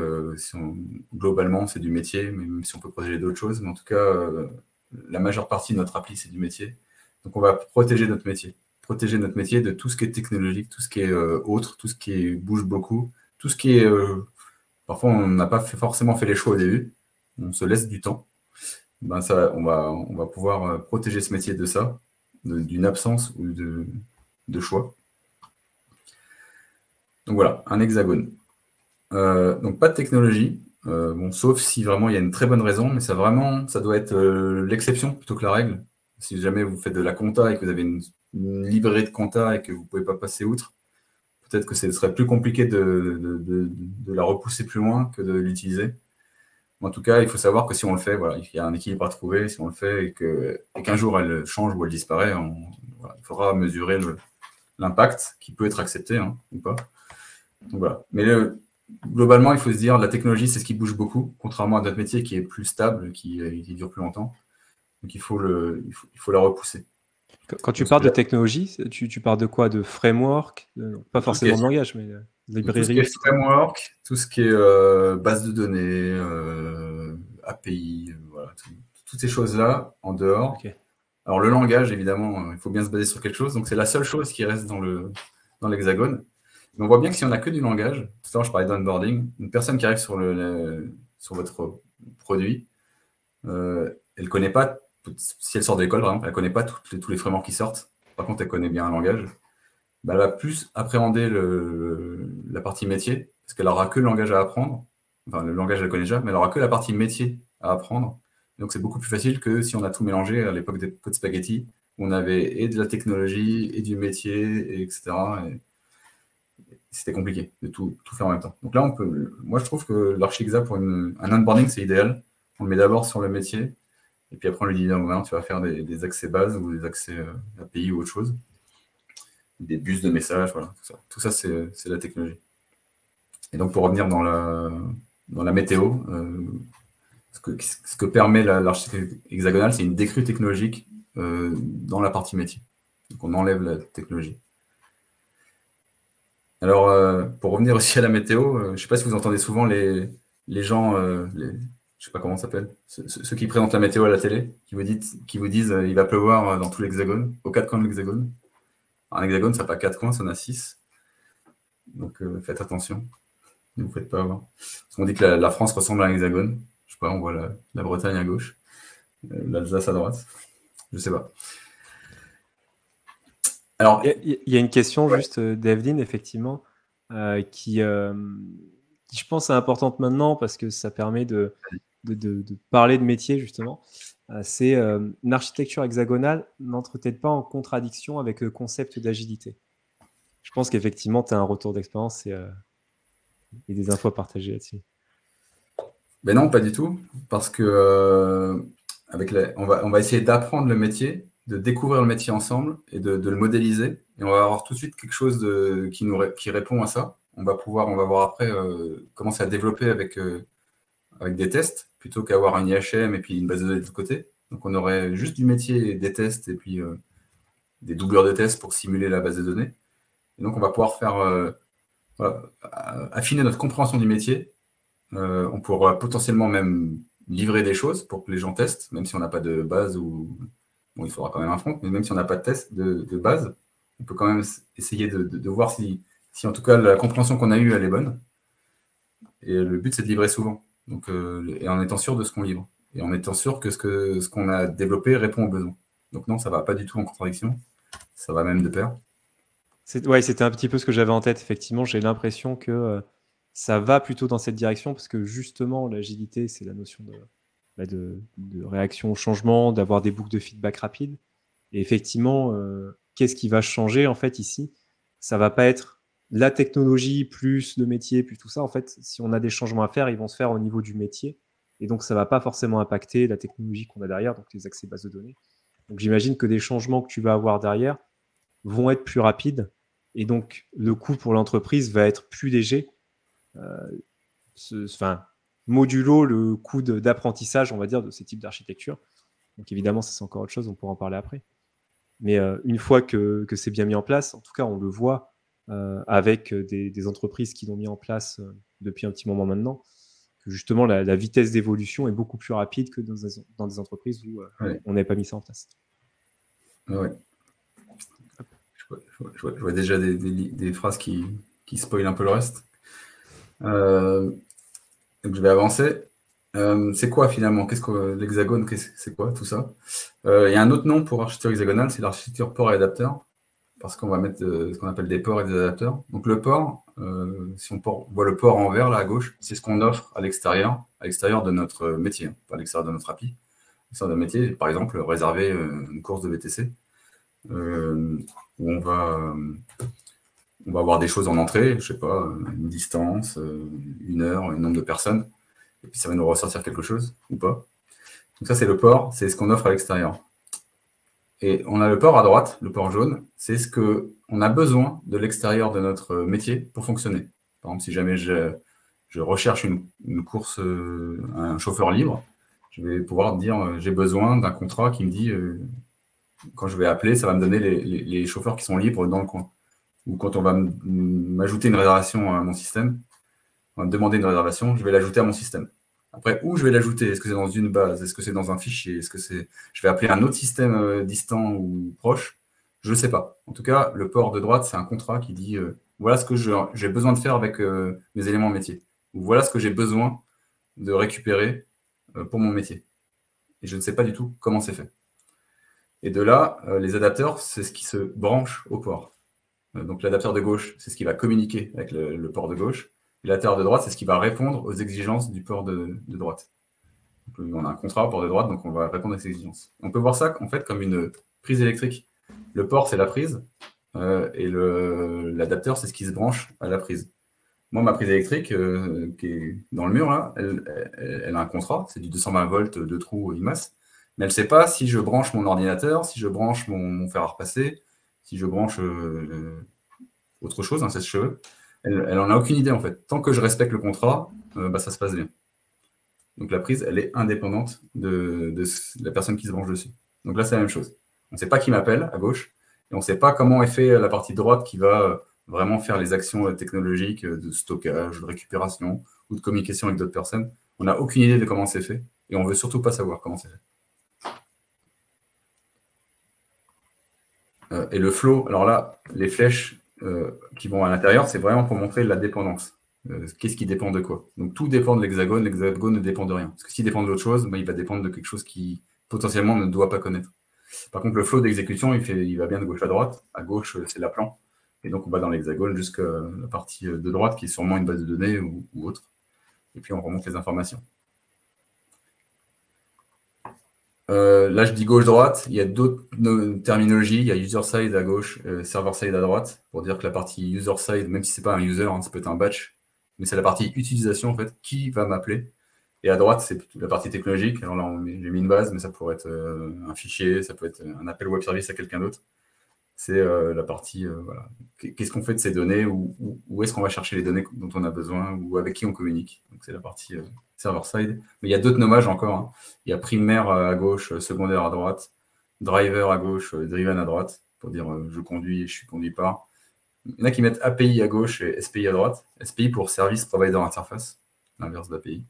globalement, c'est du métier, mais même si on peut protéger d'autres choses, mais en tout cas, la majeure partie de notre appli, c'est du métier. Donc, on va protéger notre métier. Protéger notre métier de tout ce qui est technologique, tout ce qui est autre, tout ce qui bouge beaucoup, tout ce qui est... parfois, on n'a pas forcément fait les choix au début. On se laisse du temps. Ben ça, on va pouvoir protéger ce métier de ça, d'une absence ou de choix. Donc voilà, un hexagone. Donc pas de technologie. Sauf si vraiment il y a une très bonne raison, mais ça doit être l'exception plutôt que la règle. Si jamais vous faites de la compta et que vous avez une librairie de compta et que vous ne pouvez pas passer outre, peut-être que ce serait plus compliqué de la repousser plus loin que de l'utiliser. En tout cas, il faut savoir que si on le fait, voilà, il y a un équilibre à trouver. Si on le fait et qu'un jour elle change ou elle disparaît, il faudra mesurer l'impact qui peut être accepté ou pas. Donc voilà. Mais globalement, il faut se dire la technologie, c'est ce qui bouge beaucoup, contrairement à notre métier qui est plus stable, qui dure plus longtemps. Donc il faut la repousser. Quand tu parles de technologie, tu parles de quoi? De framework? Pas forcément de langage, mais de librairie. Tout ce qui est framework, tout ce qui est base de données, API, voilà, toutes ces choses-là en dehors. Okay. Alors le langage, évidemment, il faut bien se baser sur quelque chose. Donc c'est la seule chose qui reste dans l'hexagone. Mais on voit bien que si on n'a que du langage, tout à l'heure je parlais d'onboarding, une personne qui arrive sur votre produit, elle ne connaît pas, si elle sort de l'école par exemple, elle ne connaît pas tous les frameworks qui sortent. Par contre, elle connaît bien un langage. Elle va plus appréhender la partie métier, parce qu'elle n'aura que le langage à apprendre. Enfin, le langage, elle connaît déjà, mais elle n'aura que la partie métier à apprendre. Donc, c'est beaucoup plus facile que si on a tout mélangé à l'époque des codes spaghetti, où on avait et de la technologie, et du métier, etc. Et c'était compliqué de tout faire en même temps. Donc là, moi, je trouve que l'archihexa pour un onboarding, c'est idéal. On le met d'abord sur le métier, et puis après, on lui dit, non, maintenant, tu vas faire des accès bases ou des accès API ou autre chose. Des bus de messages, voilà, tout ça c'est la technologie. Et donc pour revenir dans la météo, ce que permet l'architecture hexagonale, c'est une décrue technologique dans la partie métier. Donc on enlève la technologie. Alors pour revenir aussi à la météo, je ne sais pas si vous entendez souvent les gens, je ne sais pas comment ça s'appelle, ceux qui présentent la météo à la télé, qui vous disent il va pleuvoir dans tout l'hexagone, aux 4 coins de l'hexagone. Un hexagone, ça n'a pas 4 coins, ça en a 6. Donc faites attention. Ne vous faites pas avoir. Parce qu'on dit que la France ressemble à un hexagone. Je sais pas, on voit la Bretagne à gauche, l'Alsace à droite. Je sais pas. Alors, il y a une question juste d'Evelyne, effectivement, qui, je pense, est importante maintenant parce que ça permet de de parler de métier, justement. C'est une architecture hexagonale n'entre-t-elle pas en contradiction avec le concept d'agilité? Je pense qu'effectivement, tu as un retour d'expérience et des infos à partager là-dessus. Ben non, pas du tout, parce que on va essayer d'apprendre le métier, de découvrir le métier ensemble et de le modéliser. Et on va avoir tout de suite quelque chose qui répond à ça. On va voir après commencer à développer avec des tests, plutôt qu'avoir un IHM et puis une base de données de l'autre côté. Donc on aurait juste du métier, des tests et puis des doubleurs de tests pour simuler la base de données. Et donc on va pouvoir faire affiner notre compréhension du métier. On pourra potentiellement même livrer des choses pour que les gens testent, même si on n'a pas de base ou bon, il faudra quand même un front, mais même si on n'a pas de test de base, on peut quand même essayer de voir si en tout cas la compréhension qu'on a eue elle est bonne. Et le but c'est de livrer souvent. Donc, et en étant sûr de ce qu'on livre et en étant sûr que ce qu'on a développé répond aux besoins. Donc non, ça ne va pas du tout en contradiction, ça va même de pair. Ouais, c'était un petit peu ce que j'avais en tête, effectivement. J'ai l'impression que ça va plutôt dans cette direction parce que justement, l'agilité, c'est la notion de réaction au changement, d'avoir des boucles de feedback rapides. Et effectivement, qu'est-ce qui va changer en fait ici? Ça va pas être la technologie plus le métier plus tout ça. En fait, si on a des changements à faire, ils vont se faire au niveau du métier. Et donc, ça va pas forcément impacter la technologie qu'on a derrière, donc les accès bases de données. Donc, j'imagine que des changements que tu vas avoir derrière vont être plus rapides. Et donc, le coût pour l'entreprise va être plus léger. Modulo le coût d'apprentissage, on va dire, de ces types d'architecture. Donc, évidemment, ça, c'est encore autre chose. On pourra en parler après. Mais une fois que c'est bien mis en place, en tout cas, on le voit avec des entreprises qui l'ont mis en place depuis un petit moment maintenant, que justement, la vitesse d'évolution est beaucoup plus rapide que dans des entreprises où on n'avait pas mis ça en place. Ouais. Je vois déjà des phrases qui spoilent un peu le reste. Donc je vais avancer. C'est quoi finalement? Qu'est-ce que l'hexagone? C'est quoi tout ça? Il y a un autre nom pour architecture hexagonale, c'est l'architecture port et adapteur, parce qu'on va mettre ce qu'on appelle des ports et des adapteurs. Donc le port, si on voit le port en vert là à gauche, c'est ce qu'on offre à l'extérieur de notre métier, pas à l'extérieur de notre API. À l'extérieur de notre métier, par exemple, réserver une course de VTC, où on va avoir des choses en entrée, je sais pas, une distance, une heure, un nombre de personnes, et puis ça va nous ressortir quelque chose ou pas. Donc ça, c'est le port, c'est ce qu'on offre à l'extérieur. Et on a le port à droite, le port jaune, c'est ce qu'on a besoin de l'extérieur de notre métier pour fonctionner. Par exemple, si jamais je recherche une course, un chauffeur libre, je vais pouvoir dire j'ai besoin d'un contrat qui me dit quand je vais appeler, ça va me donner les chauffeurs qui sont libres dans le coin. Ou quand on va m'ajouter une réservation à mon système, on va me demander une réservation, je vais l'ajouter à mon système. Après, où je vais l'ajouter? Est-ce que c'est dans une base? Est-ce que c'est dans un fichier? Est-ce que je vais appeler un autre système distant ou proche? Je ne sais pas. En tout cas, le port de droite, c'est un contrat qui dit voilà ce que j'ai besoin de faire avec mes éléments métiers. Ou voilà ce que j'ai besoin de récupérer pour mon métier. Et je ne sais pas du tout comment c'est fait. Et de là, les adapteurs, c'est ce qui se branche au port. Donc l'adapteur de gauche, c'est ce qui va communiquer avec le port de gauche. Et l'adapteur de droite, c'est ce qui va répondre aux exigences du port de droite. Donc, on a un contrat port de droite, donc on va répondre à ces exigences. On peut voir ça en fait comme une prise électrique. Le port, c'est la prise, et l'adapteur, c'est ce qui se branche à la prise. Moi, ma prise électrique, qui est dans le mur, là, elle a un contrat, c'est du 220 volts de trou IMAS, mais elle ne sait pas si je branche mon ordinateur, si je branche mon fer à repasser, si je branche autre chose, un sèche-cheveux. Elle n'en a aucune idée, en fait. Tant que je respecte le contrat, ça se passe bien. Donc la prise, elle est indépendante de la personne qui se branche dessus. Donc là, c'est la même chose. On ne sait pas qui m'appelle à gauche, et on ne sait pas comment est fait la partie droite qui va vraiment faire les actions technologiques de stockage, de récupération ou de communication avec d'autres personnes. On n'a aucune idée de comment c'est fait, et on ne veut surtout pas savoir comment c'est fait. Et le flow, alors là, les flèches qui vont à l'intérieur, c'est vraiment pour montrer la dépendance. Qu'est-ce qui dépend de quoi? Donc tout dépend de l'hexagone ne dépend de rien. Parce que s'il dépend d'autre chose, il va dépendre de quelque chose qui potentiellement ne doit pas connaître. Par contre, le flow d'exécution, il va bien de gauche à droite. À gauche, c'est l'appelant. Et donc on va dans l'hexagone jusqu'à la partie de droite qui est sûrement une base de données ou autre. Et puis on remonte les informations. Là, je dis gauche-droite. Il y a d'autres terminologies. Il y a user-side à gauche, server-side à droite, pour dire que la partie user-side, même si ce n'est pas un user, hein, ça peut être un batch, mais c'est la partie utilisation, en fait, qui va m'appeler. Et à droite, c'est la partie technologique. Alors là, j'ai mis une base, mais ça pourrait être un fichier, ça peut être un appel web service à quelqu'un d'autre. C'est la partie, voilà. Qu'est-ce qu'on fait de ces données, où est-ce qu'on va chercher les données dont on a besoin, ou avec qui on communique. Donc, c'est la partie server-side. Mais il y a d'autres nommages encore, hein. Il y a primaire à gauche, secondaire à droite, driver à gauche, driven à droite, pour dire je conduis et je suis conduit par. Il y en a qui mettent API à gauche et SPI à droite. SPI pour Service Provider Interface, l'inverse d'API.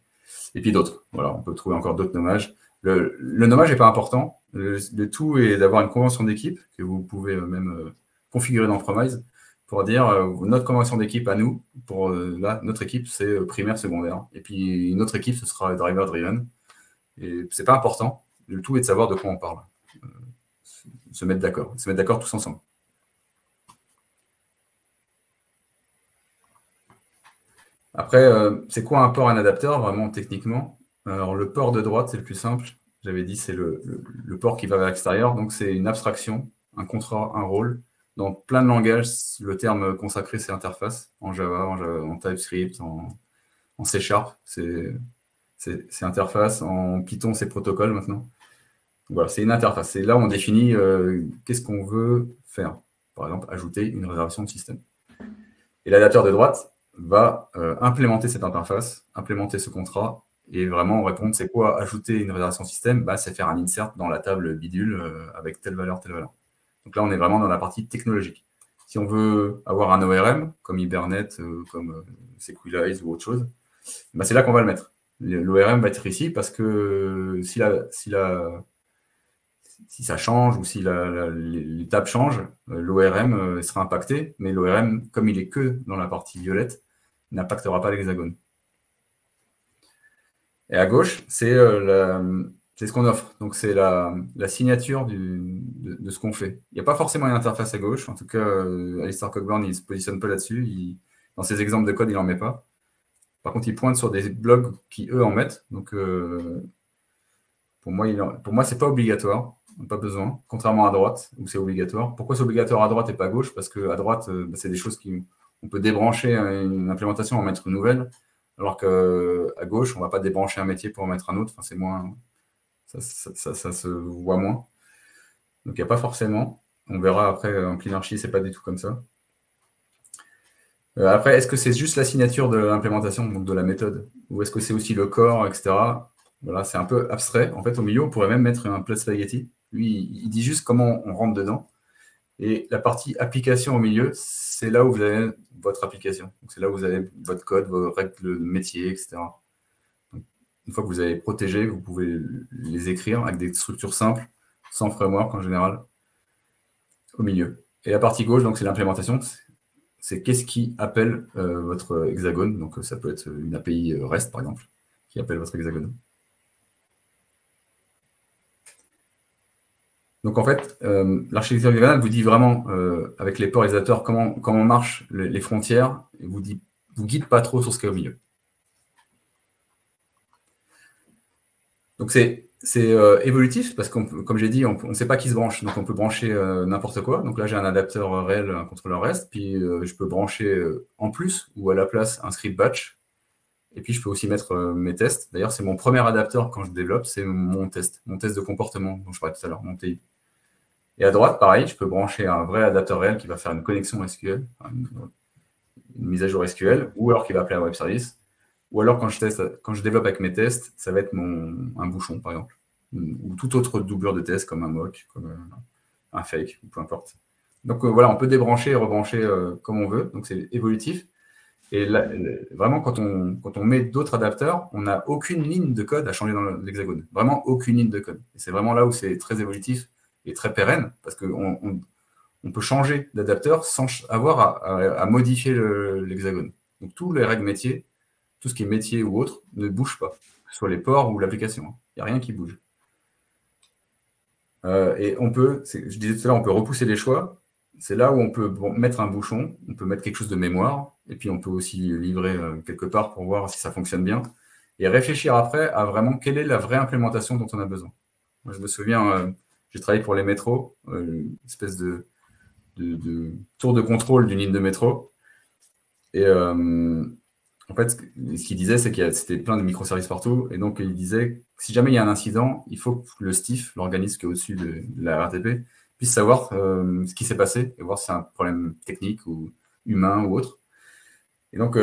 Et puis d'autres. Voilà, on peut trouver encore d'autres nommages. Le nommage n'est pas important. Le tout est d'avoir une convention d'équipe que vous pouvez même configurer dans Promise pour dire notre convention d'équipe à nous, pour là, notre équipe, c'est primaire, secondaire. Et puis une autre équipe, ce sera driver driven. Et c'est pas important. Le tout est de savoir de quoi on parle. Se mettre d'accord tous ensemble. Après, c'est quoi un port, un adapteur, vraiment techniquement? Alors, le port de droite, c'est le plus simple. J'avais dit, c'est le port qui va vers l'extérieur. Donc, c'est une abstraction, un contrat, un rôle. Dans plein de langages, le terme consacré, c'est interface. En Java, en TypeScript, en C#. C'est interface. En Python, c'est protocole maintenant. Donc, voilà, c'est une interface. C'est là où on définit qu'est-ce qu'on veut faire. Par exemple, ajouter une réservation de système. Et l'adapteur de droite va implémenter cette interface, implémenter ce contrat, et vraiment répondre, c'est quoi ajouter une réservation système? C'est faire un insert dans la table bidule avec telle valeur, telle valeur. Donc là, on est vraiment dans la partie technologique. Si on veut avoir un ORM, comme Hibernate, comme Sequelize ou autre chose, c'est là qu'on va le mettre. L'ORM va être ici parce que si ça change ou si les tables changent, l'ORM sera impacté, mais l'ORM, comme il est que dans la partie violette, n'impactera pas l'hexagone. Et à gauche, c'est ce qu'on offre. Donc, c'est la signature de ce qu'on fait. Il n'y a pas forcément une interface à gauche. En tout cas, Alistair Cockburn, il ne se positionne pas là-dessus. Dans ses exemples de code, il n'en met pas. Par contre, il pointe sur des blogs qui, eux, en mettent. Donc, pour moi, ce n'est pas obligatoire. Pas besoin. Contrairement à droite, où c'est obligatoire. Pourquoi c'est obligatoire à droite et pas à gauche? Parce qu'à droite, c'est des choses qu'on peut débrancher une implémentation, en mettre une nouvelle. Alors qu'à gauche, on ne va pas débrancher un métier pour en mettre un autre. Enfin, c'est moins, ça se voit moins. Donc, il n'y a pas forcément. On verra après, en CleanArchi, ce n'est pas du tout comme ça. Après, est-ce que c'est juste la signature de l'implémentation, donc de la méthode? Ou est-ce que c'est aussi le corps, etc. Voilà, c'est un peu abstrait. En fait, au milieu, on pourrait même mettre un plat spaghetti. Lui, il dit juste comment on rentre dedans. Et la partie application au milieu, c'est là où vous avez votre application. C'est là où vous avez votre code, vos règles de métier, etc. Donc, une fois que vous avez protégé, vous pouvez les écrire avec des structures simples, sans framework en général, au milieu. Et la partie gauche, donc c'est l'implémentation. C'est qu'est-ce qui appelle votre hexagone. Donc, ça peut être une API REST, par exemple, qui appelle votre hexagone. Donc, en fait, l'architecture hexagonale vous dit vraiment, avec les ports réalisateurs, comment marchent les frontières, et vous guide pas trop sur ce qu'il y a au milieu. Donc, c'est évolutif, parce que, comme j'ai dit, on ne sait pas qui se branche. Donc, on peut brancher n'importe quoi. Donc là, j'ai un adapteur réel, un contrôleur REST, puis je peux brancher en plus ou à la place un script batch. Et puis, je peux aussi mettre mes tests. D'ailleurs, c'est mon premier adapteur quand je développe, c'est mon test de comportement dont je parlais tout à l'heure, mon TI. Et à droite, pareil, je peux brancher un vrai adapteur réel qui va faire une connexion SQL, une mise à jour SQL, ou alors qui va appeler un web service. Ou alors, quand je développe avec mes tests, ça va être un bouchon, par exemple. Ou toute autre doublure de test, comme un mock, comme un fake, ou peu importe. Donc voilà, on peut débrancher et rebrancher comme on veut. Donc c'est évolutif. Et là, vraiment, quand on met d'autres adapteurs, on n'a aucune ligne de code à changer dans l'hexagone. Vraiment aucune ligne de code. Et c'est vraiment là où c'est très évolutif et très pérenne, parce qu'on peut changer d'adapteur sans avoir à modifier l'hexagone. Donc, tous les règles métiers, tout ce qui est métier ou autre, ne bouge pas, que ce soit les ports ou l'application. Il n'y a rien qui bouge. Et je disais tout à l'heure, on peut repousser les choix. C'est là où on peut mettre un bouchon, on peut mettre quelque chose de mémoire, et puis on peut aussi livrer quelque part pour voir si ça fonctionne bien, et réfléchir après à vraiment quelle est la vraie implémentation dont on a besoin. Moi, je me souviens, j'ai travaillé pour les métros, une espèce de tour de contrôle d'une ligne de métro. Et en fait, ce qu'il disait, c'est qu'il c'était plein de microservices partout. Et donc, il disait que si jamais il y a un incident, il faut que le STIF, l'organisme qui est au-dessus de la RATP, puisse savoir ce qui s'est passé et voir si c'est un problème technique ou humain ou autre. Et donc,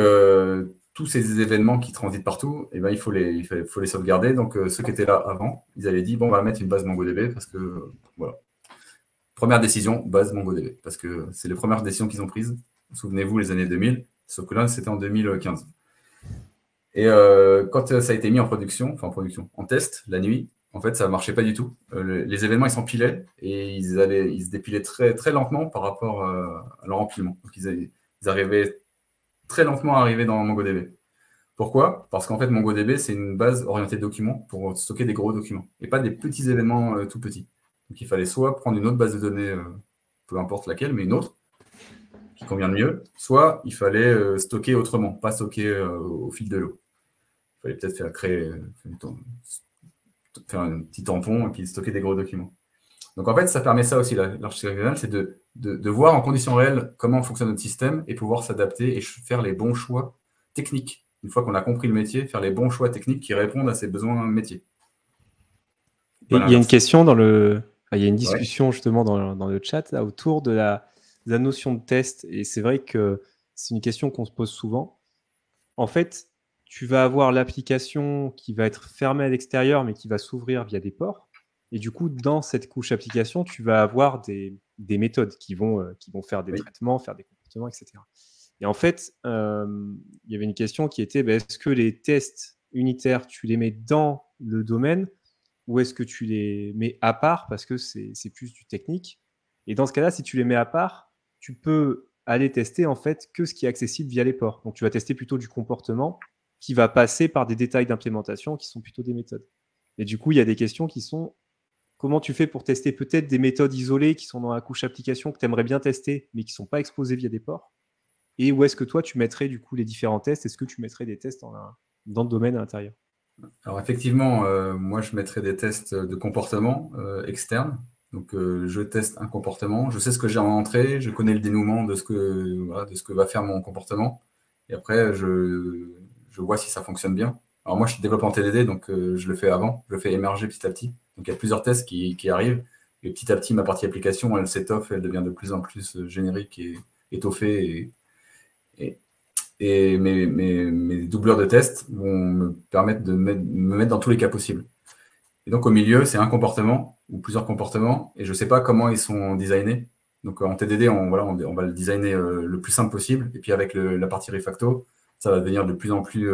tous ces événements qui transitent partout, eh ben, il faut les sauvegarder. Donc, ceux qui étaient là avant, ils avaient dit, bon, on va mettre une base MongoDB parce que, voilà. Première décision, base MongoDB, parce que c'est les premières décisions qu'ils ont prises. Souvenez-vous, les années 2000, sauf que là, c'était en 2015. Et quand ça a été mis en production, en test, la nuit, en fait, ça ne marchait pas du tout. Les événements, ils s'empilaient et ils se dépilaient très, très lentement par rapport à leur empilement. Donc, ils arrivaient très lentement à arriver dans MongoDB. Pourquoi? Parce qu'en fait, MongoDB, c'est une base orientée documents pour stocker des gros documents et pas des petits événements tout petits. Donc, il fallait soit prendre une autre base de données, peu importe laquelle, mais une autre, qui convient mieux, soit il fallait stocker autrement, pas stocker au fil de l'eau. Il fallait peut-être faire un petit tampon et puis stocker des gros documents. Donc en fait, ça permet ça aussi, l'architecture régionale, c'est de voir en conditions réelles comment fonctionne notre système et pouvoir s'adapter et faire les bons choix techniques. Une fois qu'on a compris le métier, faire les bons choix techniques qui répondent à ses besoins métiers. Et il y a une question il y a une discussion justement dans le chat là, autour de la notion de test. Et c'est vrai que c'est une question qu'on se pose souvent. En fait, tu vas avoir l'application qui va être fermée à l'extérieur, mais qui va s'ouvrir via des ports. Et du coup, dans cette couche application, tu vas avoir des méthodes qui vont faire des traitements, faire des comportements, etc. Et en fait, il y avait une question qui était, est-ce que les tests unitaires, tu les mets dans le domaine ou est-ce que tu les mets à part parce que c'est plus du technique? Et dans ce cas-là, si tu les mets à part, tu peux aller tester en fait que ce qui est accessible via les ports. Donc, tu vas tester plutôt du comportement qui va passer par des détails d'implémentation qui sont plutôt des méthodes. Et du coup, il y a des questions qui sont comment tu fais pour tester peut-être des méthodes isolées qui sont dans la couche application que tu aimerais bien tester, mais qui ne sont pas exposées via des ports? Et où est-ce que toi, tu mettrais du coup les différents tests? Est-ce que tu mettrais des tests dans le domaine à l'intérieur? Alors effectivement, moi je mettrais des tests de comportement externes. Donc je teste un comportement, je sais ce que j'ai en entrée, je connais le dénouement de ce que va faire mon comportement. Et après, je vois si ça fonctionne bien. Alors moi je développe en TDD, donc je le fais avant, je le fais émerger petit à petit. Donc il y a plusieurs tests qui arrivent. Et petit à petit, ma partie application, elle s'étoffe, elle devient de plus en plus générique et étoffée. Et mes doubleurs de tests vont me permettre de me mettre dans tous les cas possibles. Et donc, au milieu, c'est un comportement ou plusieurs comportements, et je ne sais pas comment ils sont designés. Donc, en TDD, on va le designer le plus simple possible, et puis avec la partie refacto, ça va devenir de plus en plus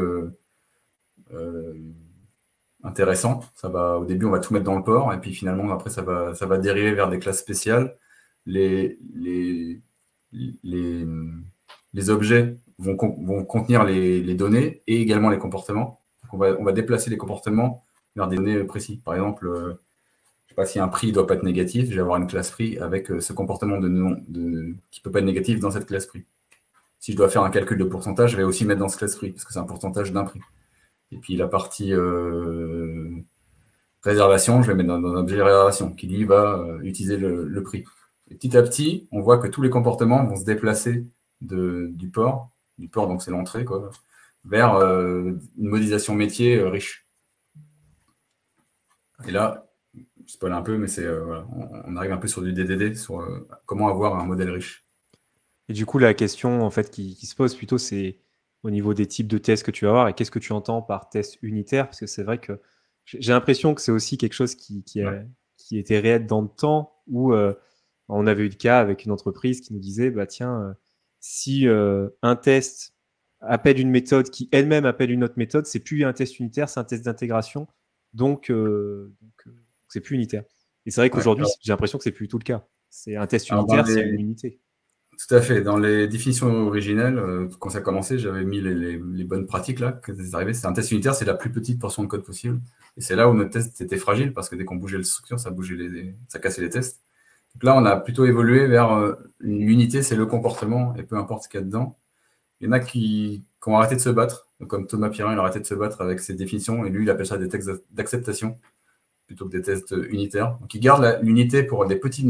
intéressant. Au début, on va tout mettre dans le port, et puis finalement, après, ça va dériver vers des classes spéciales. Les objets vont contenir les données et également les comportements. Donc on va déplacer les comportements vers des données précis. Par exemple, je ne sais pas si un prix ne doit pas être négatif, je vais avoir une classe prix avec ce comportement qui ne peut pas être négatif dans cette classe prix. Si je dois faire un calcul de pourcentage, je vais aussi mettre dans ce classe prix, parce que c'est un pourcentage d'un prix. Et puis la partie réservation, je vais mettre dans un objet de réservation qui, lui, va utiliser le prix. Et petit à petit, on voit que tous les comportements vont se déplacer du port, donc c'est l'entrée, vers une modélisation métier riche. Et là, je spoil un peu, mais on arrive un peu sur du DDD, sur comment avoir un modèle riche. Et du coup, la question en fait qui se pose plutôt, c'est au niveau des types de tests que tu vas avoir et qu'est-ce que tu entends par test unitaire? Parce que c'est vrai que j'ai l'impression que c'est aussi quelque chose qui était réel dans le temps où on avait eu le cas avec une entreprise qui nous disait tiens, si un test appelle une méthode qui elle-même appelle une autre méthode, c'est plus un test unitaire, c'est un test d'intégration. Donc c'est plus unitaire. Et c'est vrai qu'aujourd'hui, j'ai l'impression que c'est plus du tout le cas. C'est un test unitaire, c'est une unité. Tout à fait. Dans les définitions originelles, quand ça a commencé, j'avais mis les bonnes pratiques là. Quand c'est arrivé, c'est un test unitaire, c'est la plus petite portion de code possible. Et c'est là où notre test était fragile parce que dès qu'on bougeait la structure, ça cassait les tests. Donc là, on a plutôt évolué vers l'unité, c'est le comportement et peu importe ce qu'il y a dedans. Il y en a qui ont arrêté de se battre, comme Thomas Pirin, il a arrêté de se battre avec ses définitions et lui, il appelle ça des textes d'acceptation. plutôt que des tests unitaires. Donc, ils gardent l'unité pour des petites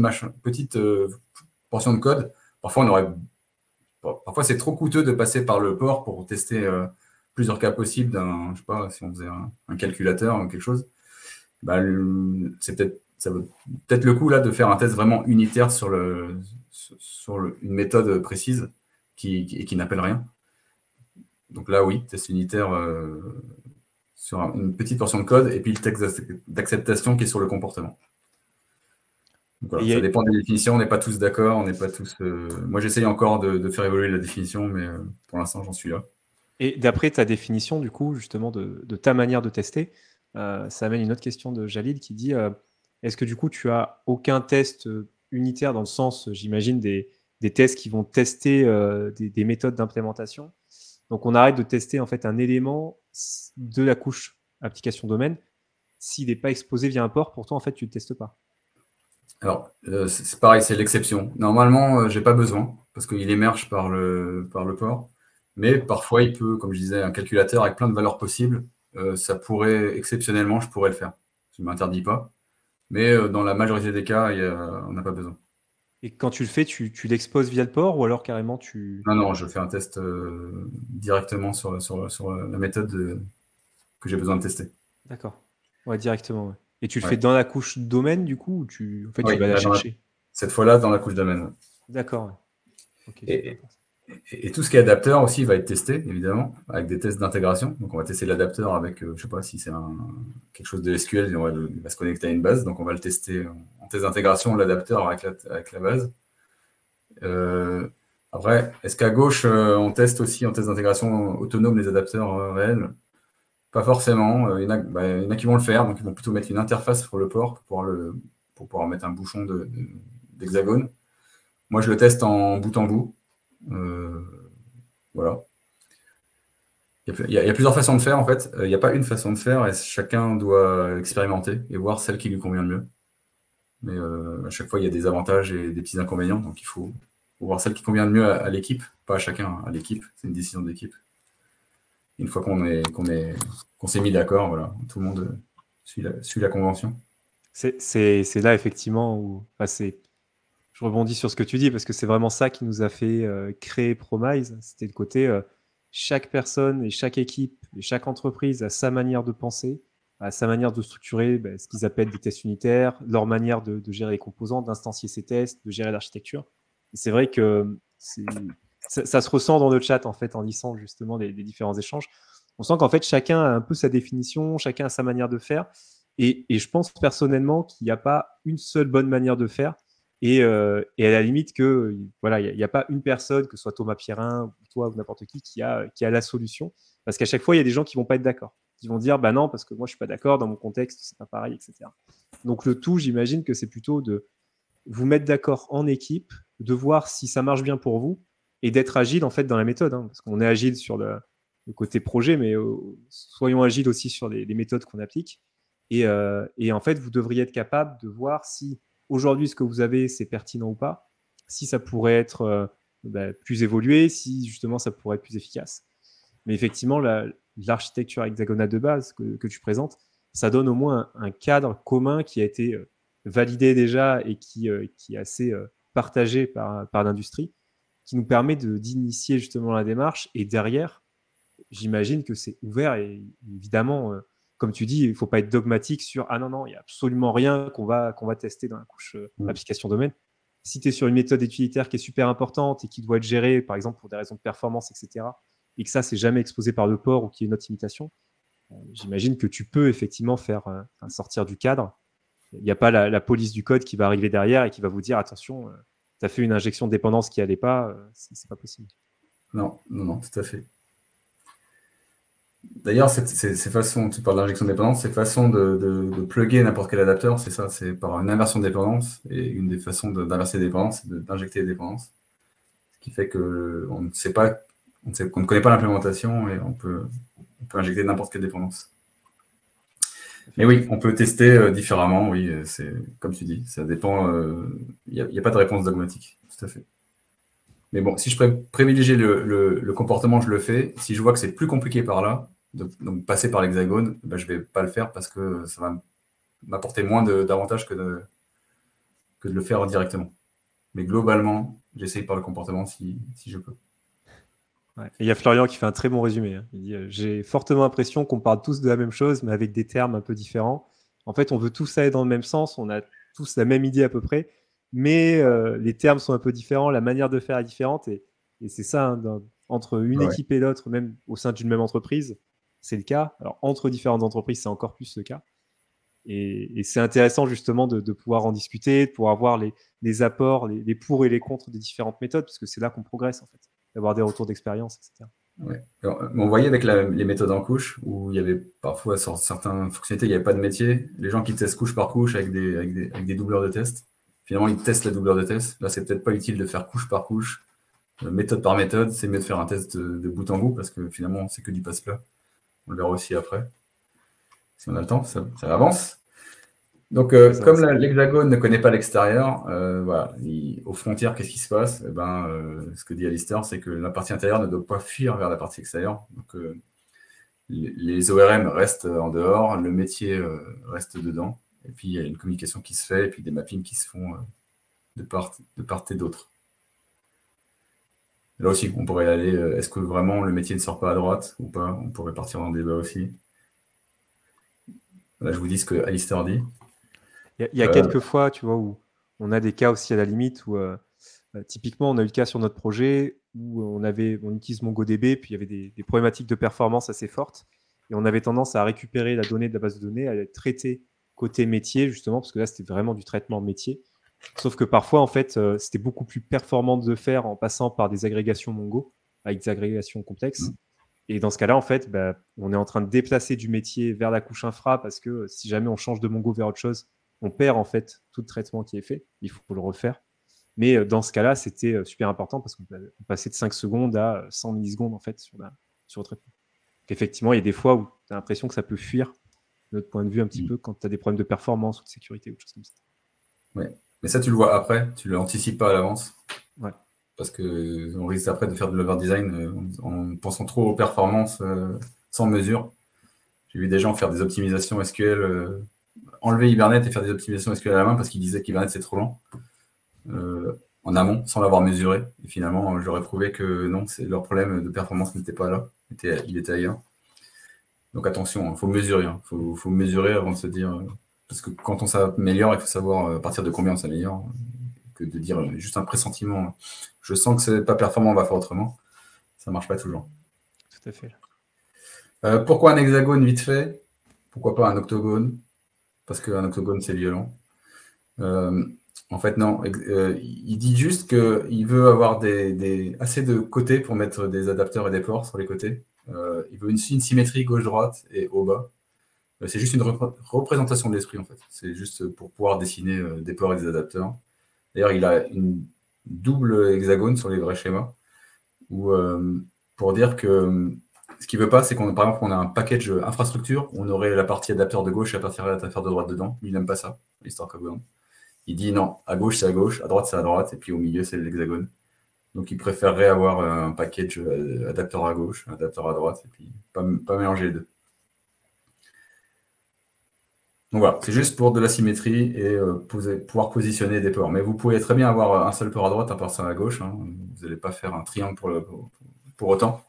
portions de code. Parfois, c'est trop coûteux de passer par le port pour tester plusieurs cas possibles je sais pas, si on faisait un calculateur ou quelque chose. Bah, ça vaut peut-être le coup là de faire un test vraiment unitaire sur une méthode précise qui n'appelle rien. Donc là, oui, test unitaire sur une petite portion de code et puis le texte d'acceptation qui est sur le comportement. Donc voilà, ça dépend des définitions, on n'est pas tous d'accord, on n'est pas tous. Moi, j'essaye encore de faire évoluer la définition, mais pour l'instant, j'en suis là. Et d'après ta définition, du coup, justement, de ta manière de tester, ça amène une autre question de Jalil qui dit est-ce que du coup, tu as aucun test unitaire dans le sens, j'imagine, des tests qui vont tester des méthodes d'implémentation. Donc, on arrête de tester en fait un élément de la couche application domaine. S'il n'est pas exposé via un port, pourtant, en fait, tu ne le testes pas. Alors, c'est pareil, c'est l'exception. Normalement, je n'ai pas besoin parce qu'il émerge par le port. Mais parfois, il peut, comme je disais, un calculateur avec plein de valeurs possibles, ça pourrait, exceptionnellement, je pourrais le faire. Je ne m'interdis pas. Mais dans la majorité des cas, on n'a pas besoin. Et quand tu le fais, tu l'exposes via le port ou alors carrément tu… Non, je fais un test directement sur la méthode que j'ai besoin de tester. D'accord. Ouais, directement. Ouais. Et tu le fais dans la couche domaine, du coup, ou tu vas la chercher cette fois-là, dans la couche domaine. D'accord. Ouais. Okay, et tout ce qui est adapteur aussi va être testé, évidemment, avec des tests d'intégration. Donc, on va tester l'adapteur avec, je ne sais pas si c'est quelque chose de SQL, il va se connecter à une base. Donc, on va le tester en test d'intégration, l'adapteur avec la base. Après, est-ce qu'à gauche, on teste aussi en test d'intégration autonome les adapteurs réels? Pas forcément. Il y en a qui vont le faire, donc ils vont plutôt mettre une interface pour le port pour pouvoir mettre un bouchon d'hexagone. Moi, je le teste en bout en bout. Voilà. Il y a plusieurs façons de faire, en fait. Il n'y a pas une façon de faire et chacun doit expérimenter et voir celle qui lui convient le mieux. Mais à chaque fois, il y a des avantages et des petits inconvénients, donc il faut voir celle qui convient le mieux à l'équipe, pas à chacun, à l'équipe. C'est une décision d'équipe. Une fois qu'on s'est mis d'accord, voilà, tout le monde suit la convention. C'est là, effectivement, où je rebondis sur ce que tu dis, parce que c'est vraiment ça qui nous a fait créer Promise. C'était le côté, chaque personne et chaque équipe et chaque entreprise a sa manière de penser, a sa manière de structurer ce qu'ils appellent des tests unitaires, leur manière de gérer les composants, d'instancier ces tests, de gérer l'architecture. Et c'est vrai que ça se ressent dans le chat, en fait, en lisant justement les différents échanges. On sent qu'en fait, chacun a un peu sa définition, chacun a sa manière de faire. Et je pense personnellement qu'il n'y a pas une seule bonne manière de faire. Et à la limite que voilà, il n'y a pas une personne, que ce soit Thomas Pierrin ou toi ou n'importe qui a la solution. Parce qu'à chaque fois, il y a des gens qui ne vont pas être d'accord. Qui vont dire, bah non, parce que moi, je ne suis pas d'accord, dans mon contexte, c'est pas pareil, etc. Donc le tout, j'imagine que c'est plutôt de vous mettre d'accord en équipe, de voir si ça marche bien pour vous et d'être agile en fait dans la méthode. Hein, parce qu'on est agile sur le côté projet, mais soyons agiles aussi sur les méthodes qu'on applique. Et en fait, vous devriez être capable de voir si aujourd'hui, ce que vous avez, c'est pertinent ou pas, si ça pourrait être plus évolué, si justement ça pourrait être plus efficace. Mais effectivement, l'architecture hexagonale de base que tu présentes, ça donne au moins un cadre commun qui a été validé déjà et qui est assez partagé par l'industrie, qui nous permet d'initier justement la démarche. Et derrière, j'imagine que c'est ouvert et évidemment, comme tu dis, il ne faut pas être dogmatique sur « Ah non, il n'y a absolument rien qu'on va tester dans la couche application domaine ». Si tu es sur une méthode utilitaire qui est super importante et qui doit être gérée, par exemple, pour des raisons de performance, etc., et que ça, c'est jamais exposé par le port ou qu'il y ait une autre limitation, j'imagine que tu peux effectivement faire sortir du cadre. Il n'y a pas la police du code qui va arriver derrière et qui va vous dire « Attention, tu as fait une injection de dépendance qui n'allait pas, c'est pas possible ». Non, tout à fait. D'ailleurs, ces façons, tu parles d'injection de dépendance, ces façons de plugger n'importe quel adapteur, c'est ça, c'est par une inversion de dépendance. Et une des façons d'inverser les dépendances, c'est d'injecter les dépendances. Ce qui fait qu'on ne connaît pas l'implémentation et on peut injecter n'importe quelle dépendance. Mais oui, on peut tester différemment, oui, c'est comme tu dis, ça dépend, il n'y a pas de réponse dogmatique, tout à fait. Mais bon, si je privilégie le comportement, je le fais. Si je vois que c'est plus compliqué par là, donc passer par l'hexagone, je ne vais pas le faire parce que ça va m'apporter moins d'avantages que de le faire directement. Mais globalement, j'essaye par le comportement si je peux. Ouais. Et il y a Florian qui fait un très bon résumé. Hein. Il dit j'ai fortement l'impression qu'on parle tous de la même chose, mais avec des termes un peu différents. En fait, on veut tous aller dans le même sens, on a tous la même idée à peu près, mais les termes sont un peu différents, la manière de faire est différente. Et c'est ça, hein, entre une équipe et l'autre, même au sein d'une même entreprise, c'est le cas. Alors, entre différentes entreprises, c'est encore plus le cas. Et c'est intéressant justement de pouvoir en discuter, de pouvoir voir les apports, les pour et les contre des différentes méthodes, parce que c'est là qu'on progresse en fait, d'avoir des retours d'expérience, etc. Ouais. Alors, on voyait avec les méthodes en couche, où il y avait parfois sur certaines fonctionnalités, il n'y avait pas de métier. Les gens qui testent couche par couche avec des doubleurs de test, finalement ils testent la doubleur de test. Là, c'est peut-être pas utile de faire couche par couche, méthode par méthode. C'est mieux de faire un test de bout en bout, parce que finalement, c'est que du passe-plat. On le verra aussi après. Si on a le temps, ça avance. Donc, comme l'hexagone ne connaît pas l'extérieur, voilà, aux frontières, qu'est-ce qui se passe? Ce que dit Alistair, c'est que la partie intérieure ne doit pas fuir vers la partie extérieure. Donc, les ORM restent en dehors, le métier reste dedans, et puis il y a une communication qui se fait, et puis des mappings qui se font de part et d'autre. Là aussi, on pourrait aller, est-ce que vraiment le métier ne sort pas à droite ou pas? On pourrait partir dans le débat aussi. Là, je vous dis ce que Alistair dit. Il y a quelques fois, tu vois, où on a des cas aussi à la limite où typiquement, on a eu le cas sur notre projet où on utilise MongoDB, puis il y avait des problématiques de performance assez fortes, et on avait tendance à récupérer la donnée de la base de données, à la traiter côté métier, justement, parce que là, c'était vraiment du traitement métier. Sauf que parfois, en fait, c'était beaucoup plus performant de le faire en passant par des agrégations Mongo, avec des agrégations complexes. Et dans ce cas-là, en fait, on est en train de déplacer du métier vers la couche infra, parce que si jamais on change de Mongo vers autre chose, on perd en fait tout le traitement qui est fait. Il faut le refaire. Mais dans ce cas-là, c'était super important parce qu'on passait de 5 secondes à 100 millisecondes en fait sur le traitement. Donc, effectivement, il y a des fois où tu as l'impression que ça peut fuir de notre point de vue un petit peu quand tu as des problèmes de performance ou de sécurité ou de choses comme ça. Oui, mais ça, tu le vois après, tu ne l'anticipes pas à l'avance. Ouais. Parce qu'on risque après de faire de l'overdesign en pensant trop aux performances sans mesure. J'ai vu des gens faire des optimisations SQL, enlever Hibernate et faire des optimisations SQL à la main parce qu'ils disaient qu'Hibernate c'est trop lent en amont, sans l'avoir mesuré. Et finalement, j'aurais prouvé que non, leur problème de performance n'était pas là, il était ailleurs. Donc attention, il faut mesurer. Faut mesurer avant de se dire... parce que quand on s'améliore, il faut savoir à partir de combien on s'améliore, que de dire juste un pressentiment. Je sens que c'est pas performant, on va faire autrement. Ça marche pas toujours. Tout à fait. Pourquoi un hexagone vite fait? Pourquoi pas un octogone? Parce qu'un octogone, c'est violent. En fait, non. Il dit juste qu'il veut avoir assez de côtés pour mettre des adapteurs et des ports sur les côtés. Il veut une symétrie gauche-droite et haut-bas. C'est juste une représentation de l'esprit, en fait. C'est juste pour pouvoir dessiner des ports et des adapteurs. D'ailleurs, il a une double hexagone sur les vrais schémas, pour dire que ce qu'il ne veut pas, c'est qu'on, par exemple, on a un package infrastructure, on aurait la partie adapteur de gauche et la partie adapteur de droite dedans. Lui, il n'aime pas ça, l'histoire covalente. Il dit non, à gauche, c'est à gauche, à droite, c'est à droite, et puis au milieu, c'est l'hexagone. Donc, il préférerait avoir un package adapteur à gauche, adapteur à droite, et puis pas mélanger les deux. Donc voilà, c'est juste pour de la symétrie et pouvoir positionner des ports. Mais vous pouvez très bien avoir un seul port à droite, un port à gauche. Hein. Vous n'allez pas faire un triangle pour autant.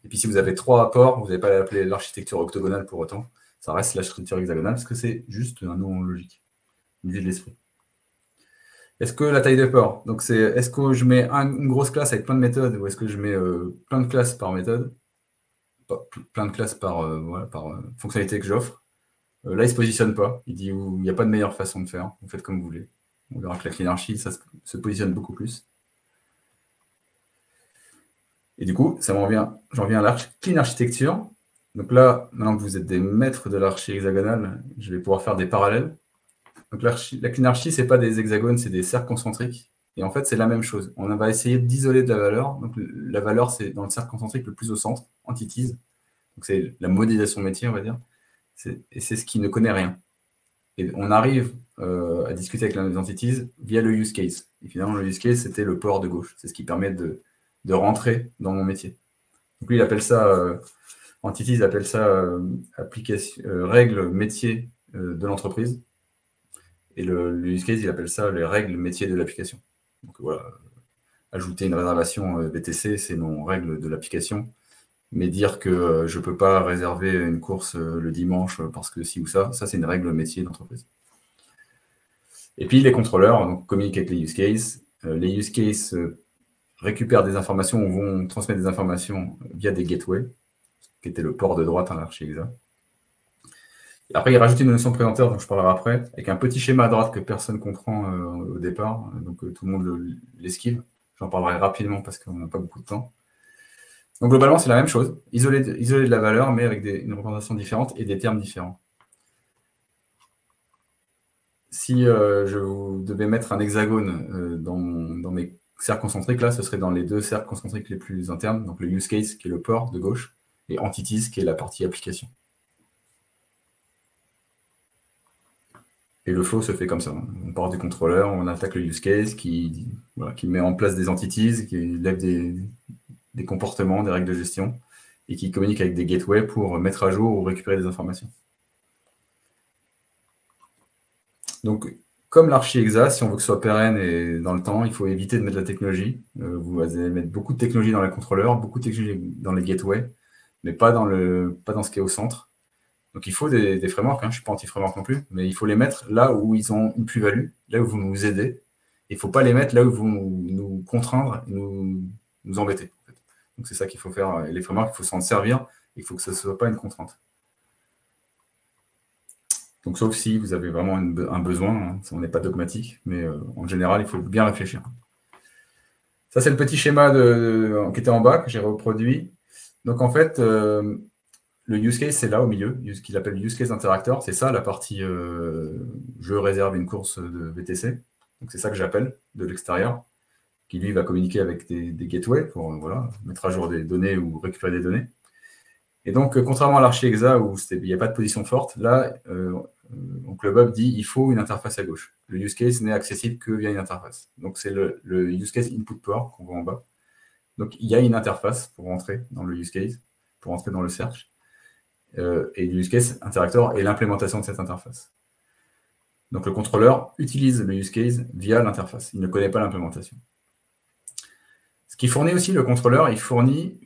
Et puis si vous avez 3 ports, vous n'allez pas l'appeler l'architecture octogonale pour autant. Ça reste l'architecture hexagonale parce que c'est juste un nom logique, une vue de l'esprit. Est-ce que la taille des ports, donc est-ce que je mets une grosse classe avec plein de méthodes ou est-ce que je mets plein de classes par méthode, plein de classes par fonctionnalité que j'offre? Là, il ne se positionne pas. Il dit il n'y a pas de meilleure façon de faire. Vous faites comme vous voulez. On verra que la cleanarchy, ça se positionne beaucoup plus. Et du coup, j'en viens à la clean architecture. Donc là, maintenant que vous êtes des maîtres de l'archi hexagonale, je vais pouvoir faire des parallèles. Donc la clean archi, ce n'est pas des hexagones, c'est des cercles concentriques. Et en fait, c'est la même chose. On va essayer d'isoler de la valeur. Donc la valeur, c'est dans le cercle concentrique le plus au centre, entities. Donc c'est la modélisation métier, on va dire. Et c'est ce qui ne connaît rien. Et on arrive à discuter avec les entities via le use case. Et finalement, le use case, c'était le port de gauche. C'est ce qui permet de rentrer dans mon métier. Donc lui, il appelle ça, entities appelle ça application, règle métier de l'entreprise. Et le use case, il appelle ça les règles métiers de l'application. Donc voilà, ajouter une réservation VTC, c'est mon règle de l'application. Mais dire que je ne peux pas réserver une course le dimanche parce que ci ou ça, c'est une règle métier d'entreprise. Et puis les contrôleurs donc, communiquent avec les use cases. Les use cases récupèrent des informations ou vont transmettre des informations via des gateways, qui était le port de droite à l'archi-exa. Après, il rajoute une notion de présenteur dont je parlerai après, avec un petit schéma à droite que personne ne comprend au départ, donc tout le monde l'esquive. J'en parlerai rapidement parce qu'on n'a pas beaucoup de temps. Donc globalement, c'est la même chose, isolé de la valeur, mais avec une représentation différente et des termes différents. Si je devais mettre un hexagone dans mes cercles concentriques, là, ce serait dans les 2 cercles concentriques les plus internes, donc le use case, qui est le port de gauche, et entities, qui est la partie application. Et le flow se fait comme ça. On part du contrôleur, on attaque le use case qui met en place des entities, qui lève des comportements, des règles de gestion, et qui communique avec des gateways pour mettre à jour ou récupérer des informations. Donc, comme l'archi-exa, si on veut que ce soit pérenne et dans le temps, il faut éviter de mettre de la technologie. Vous allez mettre beaucoup de technologie dans les contrôleurs, beaucoup de technologie dans les gateways, mais pas dans ce qui est au centre. Donc, il faut des frameworks, je ne suis pas anti-framework non plus, mais il faut les mettre là où ils ont une plus-value, là où vous nous aidez. Il ne faut pas les mettre là où vous nous contraindre et nous embêter. En fait. Donc, c'est ça qu'il faut faire. Et les frameworks, il faut s'en servir, il faut que ce ne soit pas une contrainte. Donc, sauf si vous avez vraiment un besoin, on n'est pas dogmatique, mais en général, il faut bien réfléchir. Ça, c'est le petit schéma qui était en bas, que j'ai reproduit. Donc, en fait, le use case, c'est là au milieu, ce qu'il appelle use case interactor. C'est ça la partie je réserve une course de VTC. Donc, c'est ça que j'appelle de l'extérieur, qui lui va communiquer avec des gateways pour mettre à jour des données ou récupérer des données. Et donc, contrairement à l'archi-exa où il n'y a pas de position forte, là, donc le Bob dit il faut une interface à gauche. Le use case n'est accessible que via une interface. Donc, c'est le use case input port qu'on voit en bas. Donc, il y a une interface pour rentrer dans le use case, pour rentrer dans le search. Et le use case interactor est l'implémentation de cette interface. Donc, le contrôleur utilise le use case via l'interface. Il ne connaît pas l'implémentation. Ce qui fournit aussi le contrôleur, il fournit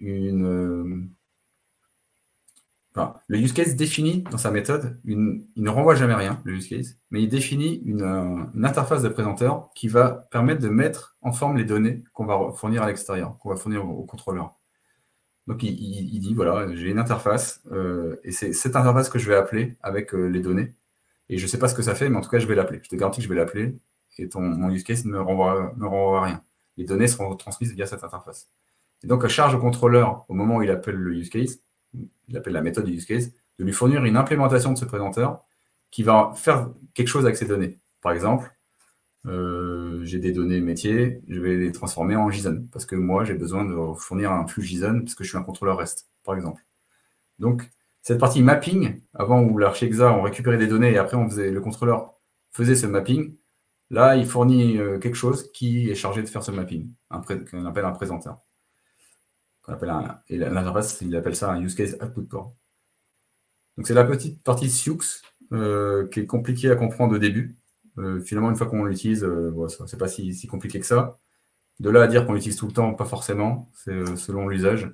le use case définit dans sa méthode, il ne renvoie jamais rien, le use case, mais il définit une interface de présenteur qui va permettre de mettre en forme les données qu'on va fournir à l'extérieur, qu'on va fournir au contrôleur. Donc, il dit, voilà, j'ai une interface, et c'est cette interface que je vais appeler avec les données. Et je ne sais pas ce que ça fait, mais en tout cas, je vais l'appeler. Je te garantis que je vais l'appeler, et mon use case ne me renvoie rien. Les données seront transmises via cette interface. Et donc, charge au contrôleur, au moment où il appelle le use case, il appelle la méthode du use case, de lui fournir une implémentation de ce présenteur qui va faire quelque chose avec ces données. Par exemple, j'ai des données métiers, je vais les transformer en JSON, parce que moi, j'ai besoin de fournir un flux JSON, parce que je suis un contrôleur REST, par exemple. Donc, cette partie mapping, avant où l'archi-exa, on récupérait des données et après, le contrôleur faisait ce mapping, là, il fournit quelque chose qui est chargé de faire ce mapping, qu'on appelle un présenteur. Et l'interface, il appelle ça un use case output port. Donc, c'est la petite partie Sioux qui est compliquée à comprendre au début. Finalement, une fois qu'on l'utilise, c'est pas si compliqué que ça. De là à dire qu'on l'utilise tout le temps, pas forcément. C'est selon l'usage.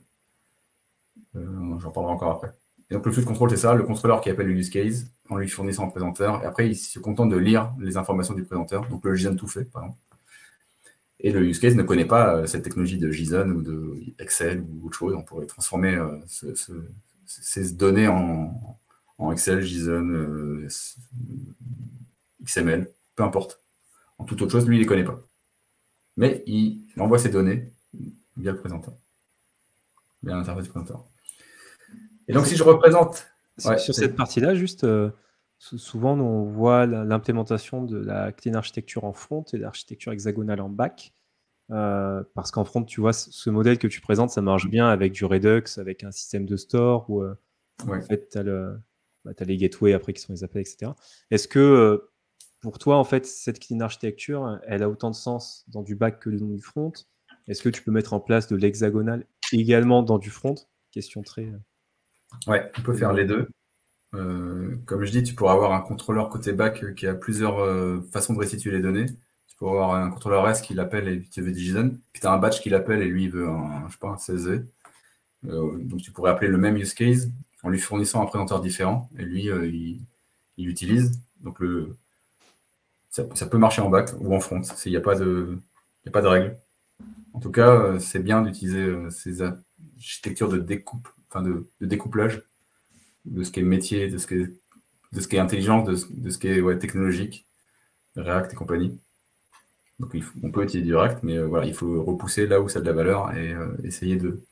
J'en parlerai encore après. Et donc, le flux de contrôle, c'est ça. Le contrôleur qui appelle le use case en lui fournissant un présenteur. Et après, il se contente de lire les informations du présenteur. Donc, le JSON tout fait, par exemple. Et le use case ne connaît pas cette technologie de JSON ou de Excel ou autre chose. On pourrait transformer ces données en Excel, JSON, XML, peu importe. En toute autre chose, lui, il ne les connaît pas. Mais il envoie ces données via le présenteur, via l'interface du présenteur. Et donc, si je représente... Sur cette partie-là, juste, souvent, nous, on voit l'implémentation de la clean architecture en front et l'architecture hexagonale en back. Parce qu'en front, tu vois, ce modèle que tu présentes, ça marche bien avec du Redux, avec un système de store où en fait, tu as les gateways après qui sont les appels, etc. Est-ce que pour toi, en fait, cette clean architecture, elle a autant de sens dans du back que dans du front? Est-ce que tu peux mettre en place de l'hexagonal également dans du front? Question très... Ouais, on peut faire les deux. Comme je dis, tu pourras avoir un contrôleur côté back qui a plusieurs façons de restituer les données. Tu pourras avoir un contrôleur REST qui l'appelle et qui veut du JSON. Puis tu as un batch qui l'appelle et lui, il veut je sais pas, un CSV. Donc tu pourrais appeler le même use case en lui fournissant un présenteur différent. Et lui, il l'utilise. Donc ça peut marcher en back ou en front. Il n'y a pas de règle. En tout cas, c'est bien d'utiliser ces architectures de découpe, enfin de découplage de ce qui est métier, de ce qui est intelligent, de ce qui est technologique, React et compagnie. Donc on peut utiliser du React, mais voilà, il faut repousser là où ça a de la valeur et essayer de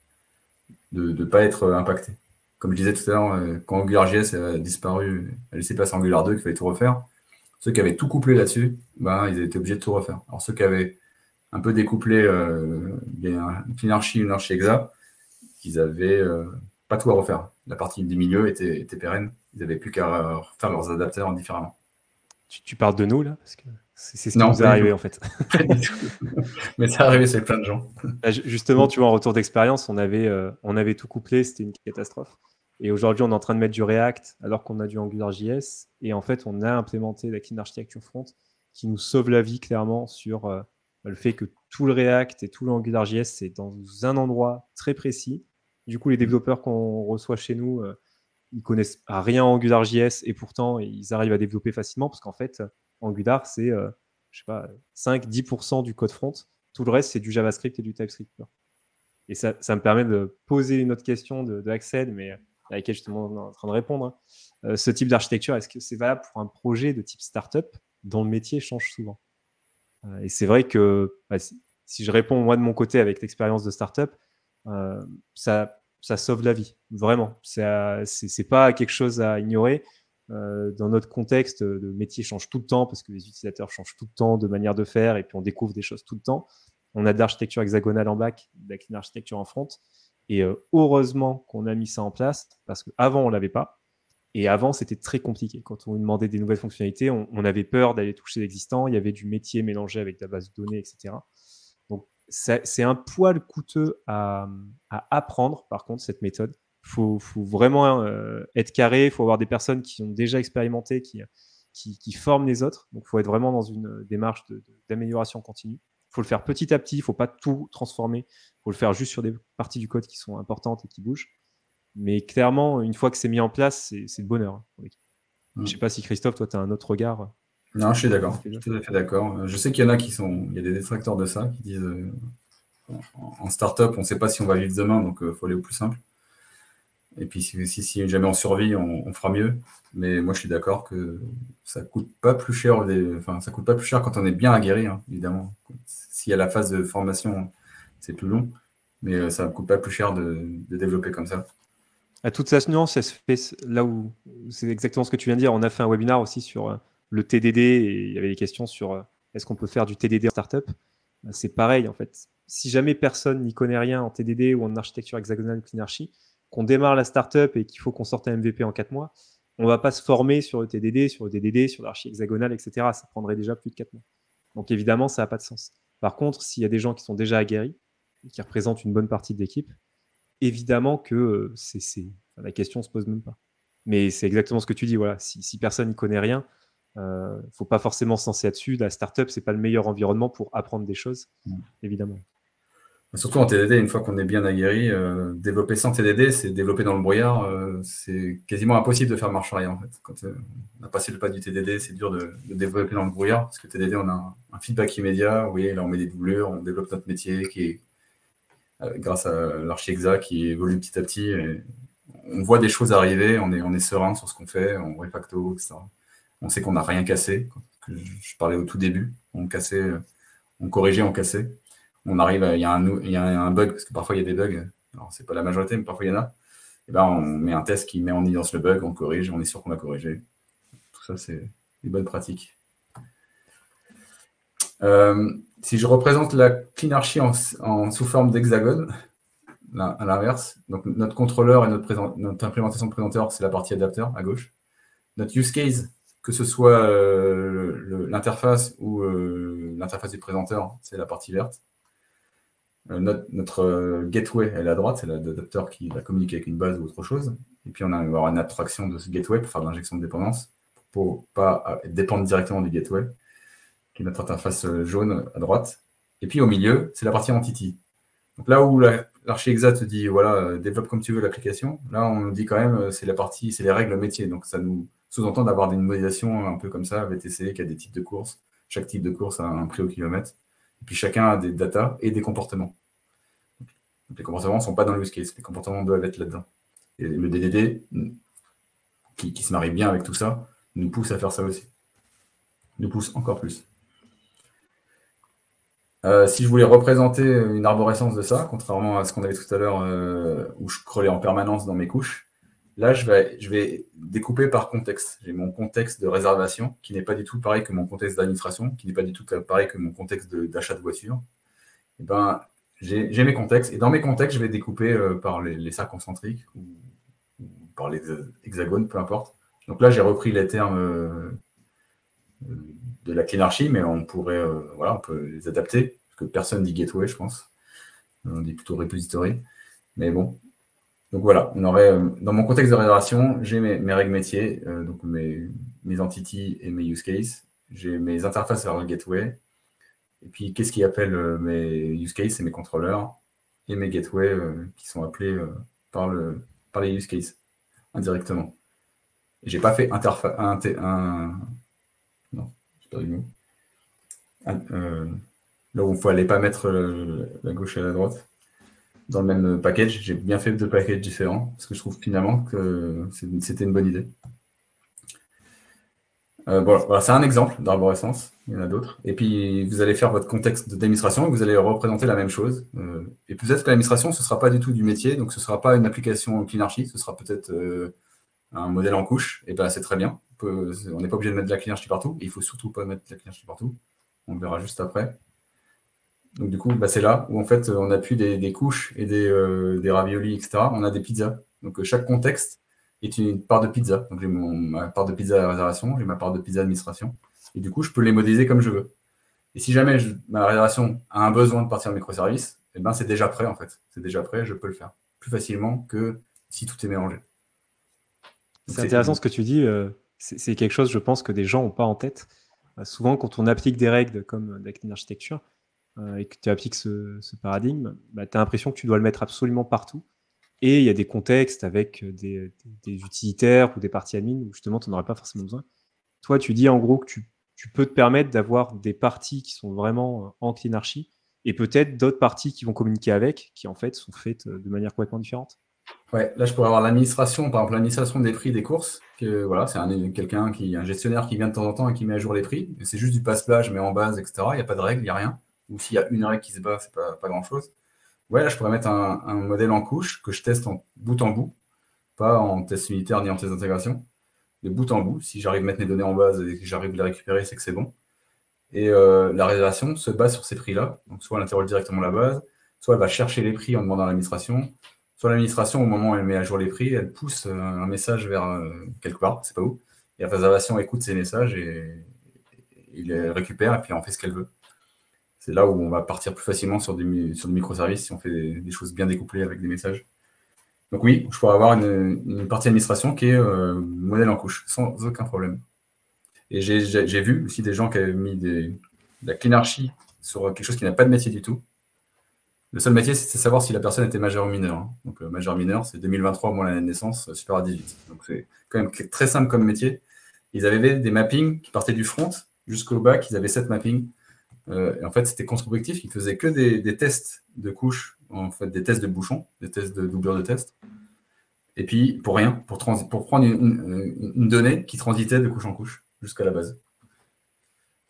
ne pas être impacté. Comme je disais tout à l'heure, quand AngularJS a disparu, a laissé place à Angular 2, qu'il fallait tout refaire, ceux qui avaient tout couplé là-dessus, ils étaient obligés de tout refaire. Alors ceux qui avaient un peu découplé une archi exa, ils avaient pas tout à refaire. La partie du milieu était pérenne. Ils n'avaient plus qu'à refaire leurs adapteurs différemment. Tu parles de nous, là? Parce que c'est ce qui Non, nous est arrivé, en fait. Mais ça arrivé, c'est plein de gens. Justement, tu vois, en retour d'expérience, on avait tout couplé, c'était une catastrophe. Et aujourd'hui, on est en train de mettre du React alors qu'on a du AngularJS. Et en fait, on a implémenté la clean architecture front qui nous sauve la vie clairement sur le fait que tout le React et tout l'AngularJS, c'est dans un endroit très précis. Du coup, les développeurs qu'on reçoit chez nous, ils connaissent rien en AngularJS et pourtant, ils arrivent à développer facilement parce qu'en fait, Angular, c'est, je sais pas, 5-10% du code front. Tout le reste, c'est du JavaScript et du TypeScript. Et ça me permet de poser une autre question de Axel, mais à laquelle justement on est en train de répondre. Ce type d'architecture, est-ce que c'est valable pour un projet de type startup dont le métier change souvent? Et c'est vrai que si je réponds moi de mon côté avec l'expérience de startup, ça sauve la vie, vraiment. C'est pas quelque chose à ignorer. Dans notre contexte, le métier change tout le temps parce que les utilisateurs changent tout le temps de manière de faire et puis on découvre des choses tout le temps. On a de l'architecture hexagonale en back, de l'architecture en front. Et heureusement qu'on a mis ça en place parce qu'avant, on ne l'avait pas. Et avant, c'était très compliqué. Quand on nous demandait des nouvelles fonctionnalités, on avait peur d'aller toucher l'existant. Il y avait du métier mélangé avec de la base de données, etc. Donc, c'est un poil coûteux à apprendre, par contre, cette méthode. Il faut vraiment être carré. Il faut avoir des personnes qui ont déjà expérimenté, qui forment les autres. Donc, il faut être vraiment dans une démarche d'amélioration continue. Il faut le faire petit à petit. Il ne faut pas tout transformer. Il faut le faire juste sur des parties du code qui sont importantes et qui bougent. Mais clairement, une fois que c'est mis en place, c'est le bonheur. Hein. Je ne sais pas si Christophe, toi, tu as un autre regard. Non, je suis d'accord. Je suis tout à fait d'accord. Je sais qu'il y en a il y a des détracteurs de ça qui disent en start-up, on ne sait pas si on va vivre demain, donc il faut aller au plus simple. Et puis si jamais on survit, on fera mieux. Mais moi, je suis d'accord que ça coûte pas plus cher. Ça coûte pas plus cher quand on est bien aguerri, hein, évidemment. S'il y a la phase de formation, c'est plus long, mais ça ne coûte pas plus cher de développer comme ça. À toute sa nuance, elle se fait là où c'est exactement ce que tu viens de dire. On a fait un webinaire aussi sur le TDD et il y avait des questions sur est-ce qu'on peut faire du TDD en startup. C'est pareil en fait. Si jamais personne n'y connaît rien en TDD ou en architecture hexagonale ou clean archi, qu'on démarre la startup et qu'il faut qu'on sorte un MVP en 4 mois, on ne va pas se former sur le TDD, sur le DDD, sur l'archi hexagonale, etc. Ça prendrait déjà plus de 4 mois. Donc évidemment, ça n'a pas de sens. Par contre, s'il y a des gens qui sont déjà aguerris et qui représentent une bonne partie de l'équipe, évidemment que la question ne se pose même pas. Mais c'est exactement ce que tu dis. Voilà. Si personne n'y connaît rien, il ne faut pas forcément se lancer là-dessus. La startup, ce n'est pas le meilleur environnement pour apprendre des choses, évidemment. Surtout en TDD, une fois qu'on est bien aguerri, développer sans TDD, c'est développer dans le brouillard. C'est quasiment impossible de faire marche arrière, en fait. Quand on a passé le pas du TDD, c'est dur de développer dans le brouillard, parce que TDD, on a un feedback immédiat. Vous voyez, là, on met des doublures, on développe notre métier qui est grâce à l'archi-hexa qui évolue petit à petit. Et on voit des choses arriver, on est serein sur ce qu'on fait, on refacto, etc. On sait qu'on n'a rien cassé. Je parlais au tout début, on corrigeait, on cassait. On arrive, il y a un bug, parce que parfois il y a des bugs, alors c'est pas la majorité, mais parfois il y en a. Et ben on met un test qui met en évidence le bug, on corrige, on est sûr qu'on a corrigé. Tout ça, c'est des bonnes pratiques. Si je représente la clean archi sous forme d'hexagone, à l'inverse, donc notre contrôleur et notre implémentation de présenteur, c'est la partie adapteur à gauche. Notre use case, que ce soit l'interface ou l'interface du présenteur, c'est la partie verte. Notre gateway, elle est à droite, c'est l'adapteur qui va communiquer avec une base ou autre chose. Et puis, on va avoir une abstraction de ce gateway pour faire de l'injection de dépendance, pour ne pas dépendre directement du gateway, qui est notre interface jaune à droite. Et puis, au milieu, c'est la partie entity. Donc là où l'archi-exa te dit, voilà, développe comme tu veux l'application, là, on dit quand même, c'est les règles métiers. Donc, ça nous sous-entend d'avoir une modélisation un peu comme ça, VTC, qui a des types de courses. Chaque type de course a un prix au kilomètre. Et puis, chacun a des data et des comportements. Donc, les comportements ne sont pas dans le use case. Les comportements doivent être là-dedans. Et le DDD, qui se marie bien avec tout ça, nous pousse à faire ça aussi. Nous pousse encore plus. Si je voulais représenter une arborescence de ça, contrairement à ce qu'on avait tout à l'heure où je scrollais en permanence dans mes couches, là, je vais découper par contexte. J'ai mon contexte de réservation qui n'est pas du tout pareil que mon contexte d'administration, qui n'est pas du tout pareil que mon contexte d'achat de voiture. Et ben, j'ai mes contextes. Et dans mes contextes, je vais découper par les cercles concentriques ou par les hexagones, peu importe. Donc là, j'ai repris les termes de la cleanarchy, mais on pourrait, on peut les adapter, parce que personne dit gateway, je pense. On dit plutôt repository. Mais bon. Donc voilà, on aurait, dans mon contexte de réservation, j'ai mes règles métiers, donc mes entities et mes use cases. J'ai mes interfaces vers le gateway. Et puis, qu'est-ce qui appelle mes use cases? C'est mes contrôleurs et mes gateways qui sont appelés par les use cases indirectement. J'ai pas fait interface. Non, j'ai perdu le mot. Là où il ne fallait pas mettre la gauche et la droite dans le même package. J'ai bien fait deux packages différents parce que je trouve finalement que c'était une bonne idée. Voilà, c'est un exemple d'arborescence. Il y en a d'autres. Et puis, vous allez faire votre contexte d'administration et vous allez représenter la même chose. Et peut-être que l'administration, ce ne sera pas du tout du métier, donc ce ne sera pas une application cleanarchy, ce sera peut-être un modèle en couche. Et bien, c'est très bien. On n'est pas obligé de mettre de la cleanarchy partout. Et il ne faut surtout pas mettre de la cleanarchy partout. On le verra juste après. Donc, du coup, c'est là où en fait, on appuie des couches et des raviolis, etc. On a des pizzas. Donc, chaque contexte est une part de pizza. Donc, j'ai ma part de pizza à la réservation, j'ai ma part de pizza administration. Et du coup, je peux les modéliser comme je veux. Et si jamais ma réservation a un besoin de partir en microservice, eh ben, c'est déjà prêt en fait. C'est déjà prêt, je peux le faire plus facilement que si tout est mélangé. C'est intéressant ce que tu dis. C'est quelque chose, je pense, que des gens n'ont pas en tête. Souvent, quand on applique des règles comme la clean architecture et que tu appliques ce paradigme, tu as l'impression que tu dois le mettre absolument partout. Et il y a des contextes avec des utilitaires ou des parties admin où justement, tu n'en aurais pas forcément besoin. Toi, tu dis en gros que tu peux te permettre d'avoir des parties qui sont vraiment en cleanarchy et peut-être d'autres parties qui vont communiquer avec, qui en fait sont faites de manière complètement différente. Ouais, là je pourrais avoir l'administration, par exemple l'administration des prix des courses, que voilà, c'est un gestionnaire qui vient de temps en temps et qui met à jour les prix. C'est juste du passe-plage, mais en base, etc. Il n'y a pas de règle, il n'y a rien. Ou s'il y a une règle qui se bat, c'est pas grand-chose. Ouais, là je pourrais mettre un modèle en couche que je teste en bout, pas en test unitaire ni en test d'intégration, de bout en bout. Si j'arrive à mettre mes données en base et que j'arrive à les récupérer, c'est que c'est bon. Et la réservation se base sur ces prix-là. Donc, soit elle interroge directement la base, soit elle va chercher les prix en demandant à l'administration, soit l'administration, au moment où elle met à jour les prix, elle pousse un message vers quelque part, c'est pas où. Et la réservation écoute ces messages et il les récupère et puis elle en fait ce qu'elle veut. C'est là où on va partir plus facilement sur des microservices si on fait des choses bien découplées avec des messages. Donc oui, je pourrais avoir une partie administration qui est modèle en couche, sans aucun problème. Et j'ai vu aussi des gens qui avaient mis de la cleanarchy sur quelque chose qui n'a pas de métier du tout. Le seul métier, c'est de savoir si la personne était majeure ou mineure. Hein. Donc, majeur mineur, c'est 2023 moins l'année de naissance, supérieur à 18. Donc, c'est quand même très simple comme métier. Ils avaient des mappings qui partaient du front jusqu'au back. Ils avaient 7 mappings. Et en fait, c'était contre-productif. Ils faisaient que des tests de couches, en fait, des tests de bouchons, des tests de doublure de test. Et puis, pour rien, pour prendre une donnée qui transitait de couche en couche jusqu'à la base.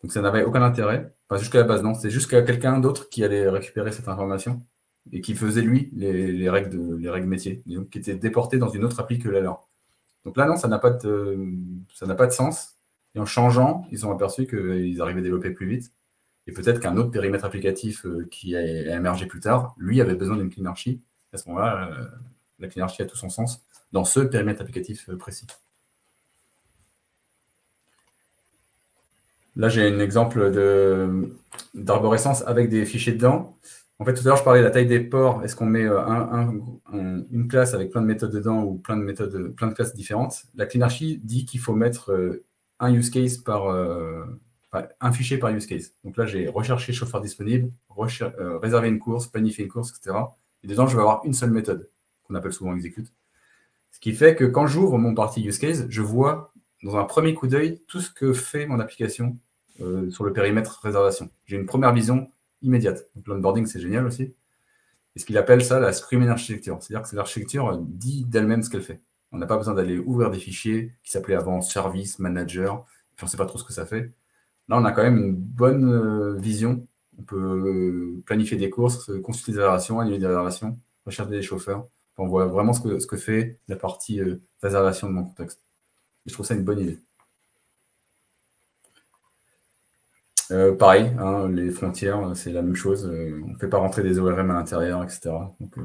Donc ça n'avait aucun intérêt. Enfin, jusqu'à la base, non. C'est jusqu'à quelqu'un d'autre qui allait récupérer cette information et qui faisait, lui, les règles métiers, donc qui étaient déportées dans une autre appli que la leur. Donc là, non, ça n'a pas de sens. Et en changeant, ils ont aperçu qu'ils arrivaient à développer plus vite. Et peut-être qu'un autre périmètre applicatif qui a émergé plus tard, lui, avait besoin d'une cleanarchy. À ce moment-là, la cleanarchy a tout son sens dans ce périmètre applicatif précis. Là, j'ai un exemple d'arborescence avec des fichiers dedans. En fait, tout à l'heure, je parlais de la taille des ports. Est-ce qu'on met une classe avec plein de méthodes dedans ou plein de classes différentes? La CleanArchy dit qu'il faut mettre un use case un fichier par use case. Donc là, j'ai recherché chauffeur disponible, réserver une course, planifier une course, etc. Et dedans, je vais avoir une seule méthode, qu'on appelle souvent execute. Ce qui fait que quand j'ouvre mon partie use case, je vois dans un premier coup d'œil tout ce que fait mon application sur le périmètre réservation. J'ai une première vision immédiate. Donc l'onboarding, c'est génial aussi. Et ce qu'il appelle ça la screaming architecture. C'est-à-dire que l'architecture dit d'elle-même ce qu'elle fait. On n'a pas besoin d'aller ouvrir des fichiers qui s'appelaient avant service, manager, puis on ne sait pas trop ce que ça fait. Là, on a quand même une bonne vision. On peut planifier des courses, consulter des réservations, annuler des réservations, rechercher des chauffeurs. Enfin, on voit vraiment ce que fait la partie réservation de mon contexte. Et je trouve ça une bonne idée. Pareil, hein, les frontières, c'est la même chose. On ne fait pas rentrer des ORM à l'intérieur, etc. Donc,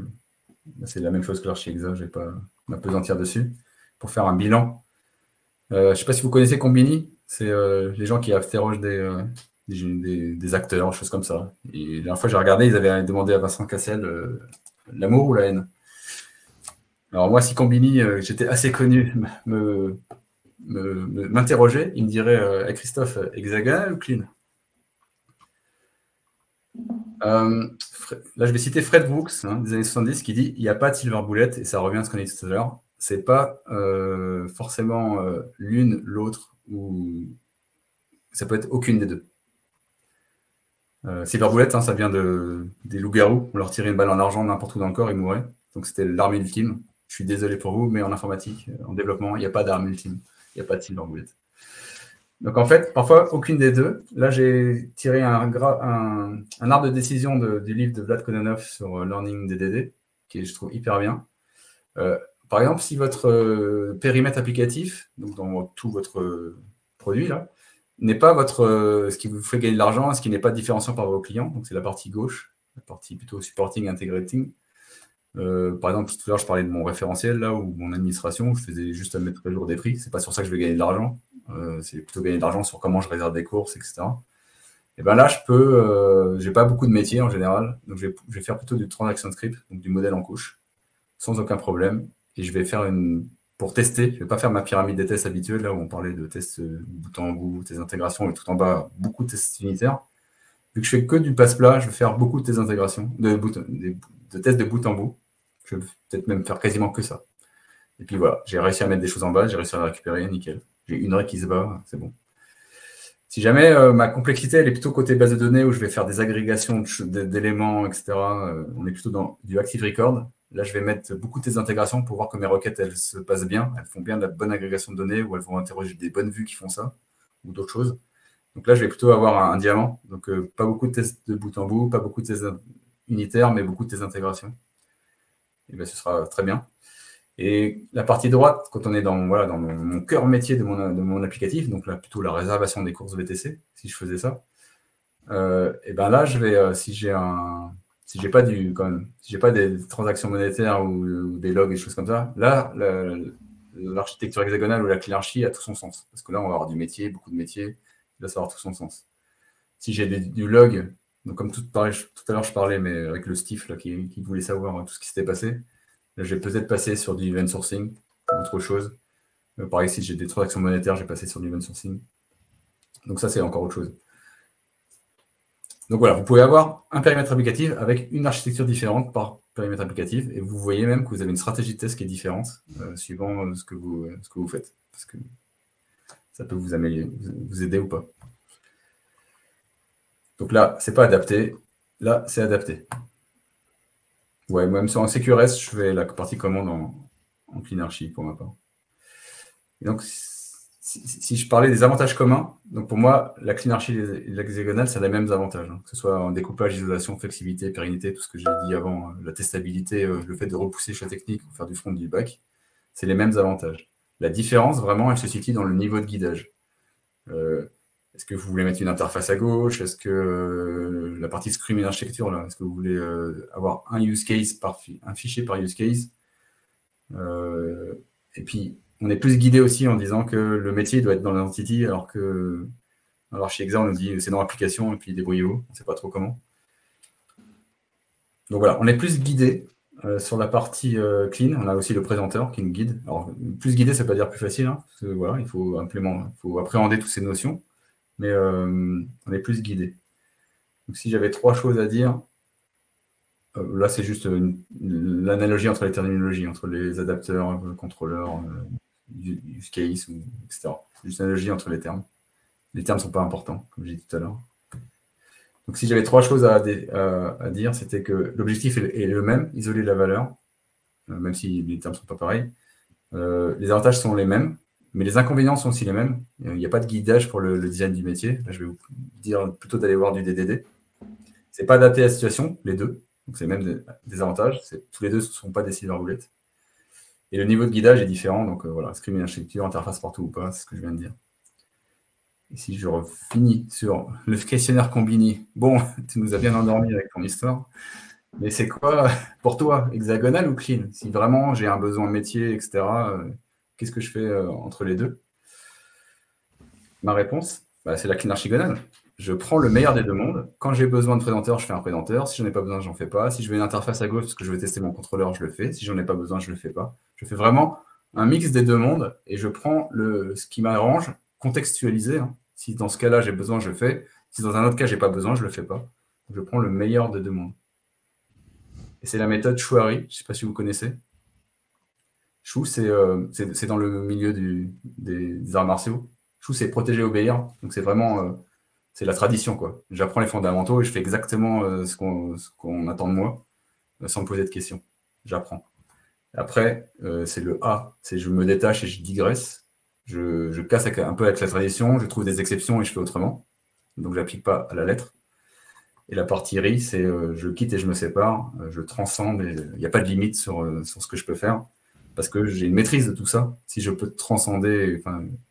c'est la même chose que l'Archi-Exa. Je ne vais pas m'apesantir dessus. Pour faire un bilan, je ne sais pas si vous connaissez Combini. C'est les gens qui interrogent des acteurs, choses comme ça. Et la dernière fois, j'ai regardé, ils avaient demandé à Vincent Cassel l'amour ou la haine. Alors moi, si Combini, j'étais assez connu, m'interrogeait, il me dirait Christophe, hexagonal ou clean? Là, je vais citer Fred Brooks, des années 70, qui dit « Il n'y a pas de silver bullet », et ça revient à ce qu'on a dit tout à l'heure. C'est pas forcément l'une, l'autre, ou ça peut être aucune des deux. Silver bullet, ça vient des loups-garous. On leur tirait une balle en argent n'importe où dans le corps, ils mouraient. Donc c'était l'arme ultime. Je suis désolé pour vous, mais en informatique, en développement, il n'y a pas d'arme ultime. Il n'y a pas de silver bullet. Donc en fait, parfois, aucune des deux. Là, j'ai tiré un arbre de décision du livre de Vlad Kononov sur Learning DDD, qui est, je trouve, hyper bien. Par exemple, si votre périmètre applicatif, donc dans tout votre produit, là, n'est pas ce qui vous fait gagner de l'argent, ce qui n'est pas différenciant par vos clients, donc c'est la partie gauche, la partie plutôt supporting, integrating. Par exemple, tout à l'heure, je parlais de mon référentiel, là, ou mon administration, je faisais juste à mettre à jour des prix. C'est pas sur ça que je vais gagner de l'argent. C'est plutôt gagner de l'argent sur comment je réserve des courses, etc. Et bien là, j'ai pas beaucoup de métiers en général, donc je vais faire plutôt du transaction script, donc du modèle en couche, sans aucun problème. Et je vais faire pour tester, je vais pas faire ma pyramide des tests habituelle, là où on parlait de tests bout en bout, tests d'intégration, et tout en bas, beaucoup de tests unitaires. Vu que je fais que du passe-plat, je vais faire beaucoup de tests d'intégration, de tests de bout en bout. Je vais peut-être même faire quasiment que ça. Et puis voilà, j'ai réussi à mettre des choses en bas, j'ai réussi à les récupérer, nickel. J'ai une règle qui se bat, c'est bon. Si jamais ma complexité, elle est plutôt côté base de données, où je vais faire des agrégations d'éléments, etc., on est plutôt dans du Active Record. Là, je vais mettre beaucoup de tests d'intégration pour voir que mes requêtes, elles se passent bien, elles font bien de la bonne agrégation de données, ou elles vont interroger des bonnes vues qui font ça, ou d'autres choses. Donc là, je vais plutôt avoir un diamant. Donc, pas beaucoup de tests de bout en bout, pas beaucoup de tests unitaires, mais beaucoup de tests d'intégration. Et bien, ce sera très bien. Et la partie droite, quand on est dans mon cœur métier de mon applicatif, donc là, plutôt la réservation des courses VTC, si je faisais ça, et ben là, je vais, si j'ai pas des transactions monétaires ou des logs et des choses comme ça, là, l'architecture hexagonale ou la CleanArchy a tout son sens. Parce que là, on va avoir du métier, beaucoup de métiers, là, ça va avoir tout son sens. Si j'ai du log, donc comme tout à l'heure, je parlais, mais avec le Steve là, qui voulait savoir tout ce qui s'était passé, là, je vais peut-être passer sur du event sourcing, autre chose. Pareil, si j'ai des transactions monétaires, j'ai passé sur du event sourcing. Donc ça, c'est encore autre chose. Donc voilà, vous pouvez avoir un périmètre applicatif avec une architecture différente par périmètre applicatif, et vous voyez même que vous avez une stratégie de test qui est différente suivant ce que vous faites. Parce que ça peut vous aider ou pas. Donc là, c'est pas adapté. Là, c'est adapté. Ouais, même sur un CQRS, je fais la partie commande en CleanArchy pour ma part. Et donc, si je parlais des avantages communs, donc pour moi, la CleanArchy et l'hexagonal, ça a les mêmes avantages, que ce soit en découpage, isolation, flexibilité, pérennité, tout ce que j'ai dit avant, la testabilité, le fait de repousser chaque technique ou faire du front, du back, c'est les mêmes avantages. La différence, vraiment, elle se situe dans le niveau de guidage. Est-ce que vous voulez mettre une interface à gauche? Est-ce que la partie screaming architecture, là, est-ce que vous voulez avoir un use case un fichier par use case? Et puis, on est plus guidé aussi en disant que le métier doit être dans l'entity, alors que chez Exa, on nous dit c'est dans l'application, et puis débrouillez-vous, on ne sait pas trop comment. Donc voilà, on est plus guidé sur la partie clean. On a aussi le présenteur qui nous guide. Alors, plus guidé, ça ne veut pas dire plus facile, hein, parce que, voilà, il faut appréhender toutes ces notions, mais on est plus guidé. Donc, si j'avais 3 choses à dire, là, c'est juste l'analogie entre les terminologies, entre les adapteurs, contrôleurs, use case, etc. Juste l'analogie entre les termes. Les termes ne sont pas importants, comme j'ai dit tout à l'heure. Donc, si j'avais 3 choses à dire, c'était que l'objectif est le même, isoler la valeur, même si les termes ne sont pas pareils. Les avantages sont les mêmes, mais les inconvénients sont aussi les mêmes. Il n'y a pas de guidage pour le design du métier. Là, je vais vous dire plutôt d'aller voir du DDD. Ce n'est pas adapté à la situation, les deux. Donc, c'est même des avantages. Tous les deux ne sont pas des silver bullets. Et le niveau de guidage est différent. Donc, voilà, screen architecture, interface partout ou pas, c'est ce que je viens de dire. Et si je finis sur le questionnaire Combini, bon, tu nous as bien endormi avec ton histoire, mais c'est quoi pour toi, hexagonal ou clean? Si vraiment j'ai un besoin métier, etc., qu'est-ce que je fais entre les deux? Ma réponse, c'est la clean archigonale. Je prends le meilleur des deux mondes. Quand j'ai besoin de présenteur, je fais un présenteur. Si j'en ai pas besoin, j'en fais pas. Si je veux une interface à gauche parce que je veux tester mon contrôleur, je le fais. Si j'en ai pas besoin, je le fais pas. Je fais vraiment un mix des deux mondes et je prends ce qui m'arrange, contextualisé. Hein. Si dans ce cas-là, j'ai besoin, je le fais. Si dans un autre cas, j'ai pas besoin, je le fais pas. Je prends le meilleur des deux mondes. Et c'est la méthode Chouari. Je ne sais pas si vous connaissez. Chou, c'est dans le milieu des arts martiaux. Chou, c'est protéger, obéir. Donc, c'est vraiment c'est la tradition, quoi. J'apprends les fondamentaux et je fais exactement ce qu'on attend de moi sans me poser de questions. J'apprends. Après, c'est le A. C'est je me détache et je digresse. Je casse un peu avec la tradition. Je trouve des exceptions et je fais autrement. Donc, je n'applique pas à la lettre. Et la partie RI, c'est je quitte et je me sépare, je transcende et il n'y a pas de limite sur ce que je peux faire parce que j'ai une maîtrise de tout ça. Si je peux transcender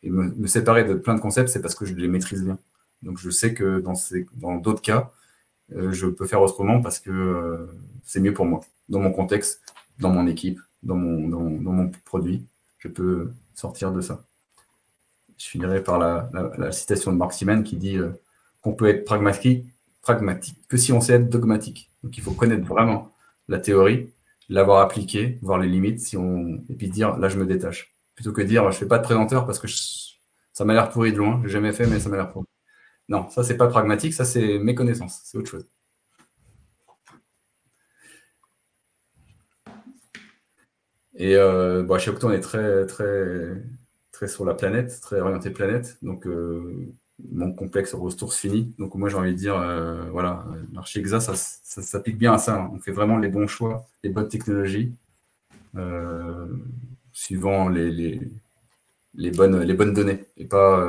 et me séparer de plein de concepts, c'est parce que je les maîtrise bien. Donc je sais que dans d'autres cas, je peux faire autrement parce que c'est mieux pour moi. Dans mon contexte, dans mon équipe, dans mon produit, je peux sortir de ça. Je finirai par la citation de Mark Siemens qui dit qu'on peut être pragmatique que si on sait être dogmatique. Donc il faut connaître vraiment la théorie, l'avoir appliquée, voir les limites, et puis dire là je me détache. Plutôt que dire je fais pas de présenteur parce que ça m'a l'air pourri de loin, j'ai jamais fait mais ça m'a l'air pourri. Non, ça c'est pas pragmatique, ça c'est méconnaissance, c'est autre chose. Et chez Octo on est très très sur la planète, très orienté planète, donc mon complexe ressources finies. Donc moi j'ai envie de dire, voilà, l'archi-hexa, ça s'applique bien à ça. Hein. On fait vraiment les bons choix, les bonnes technologies, suivant les bonnes données. Et pas,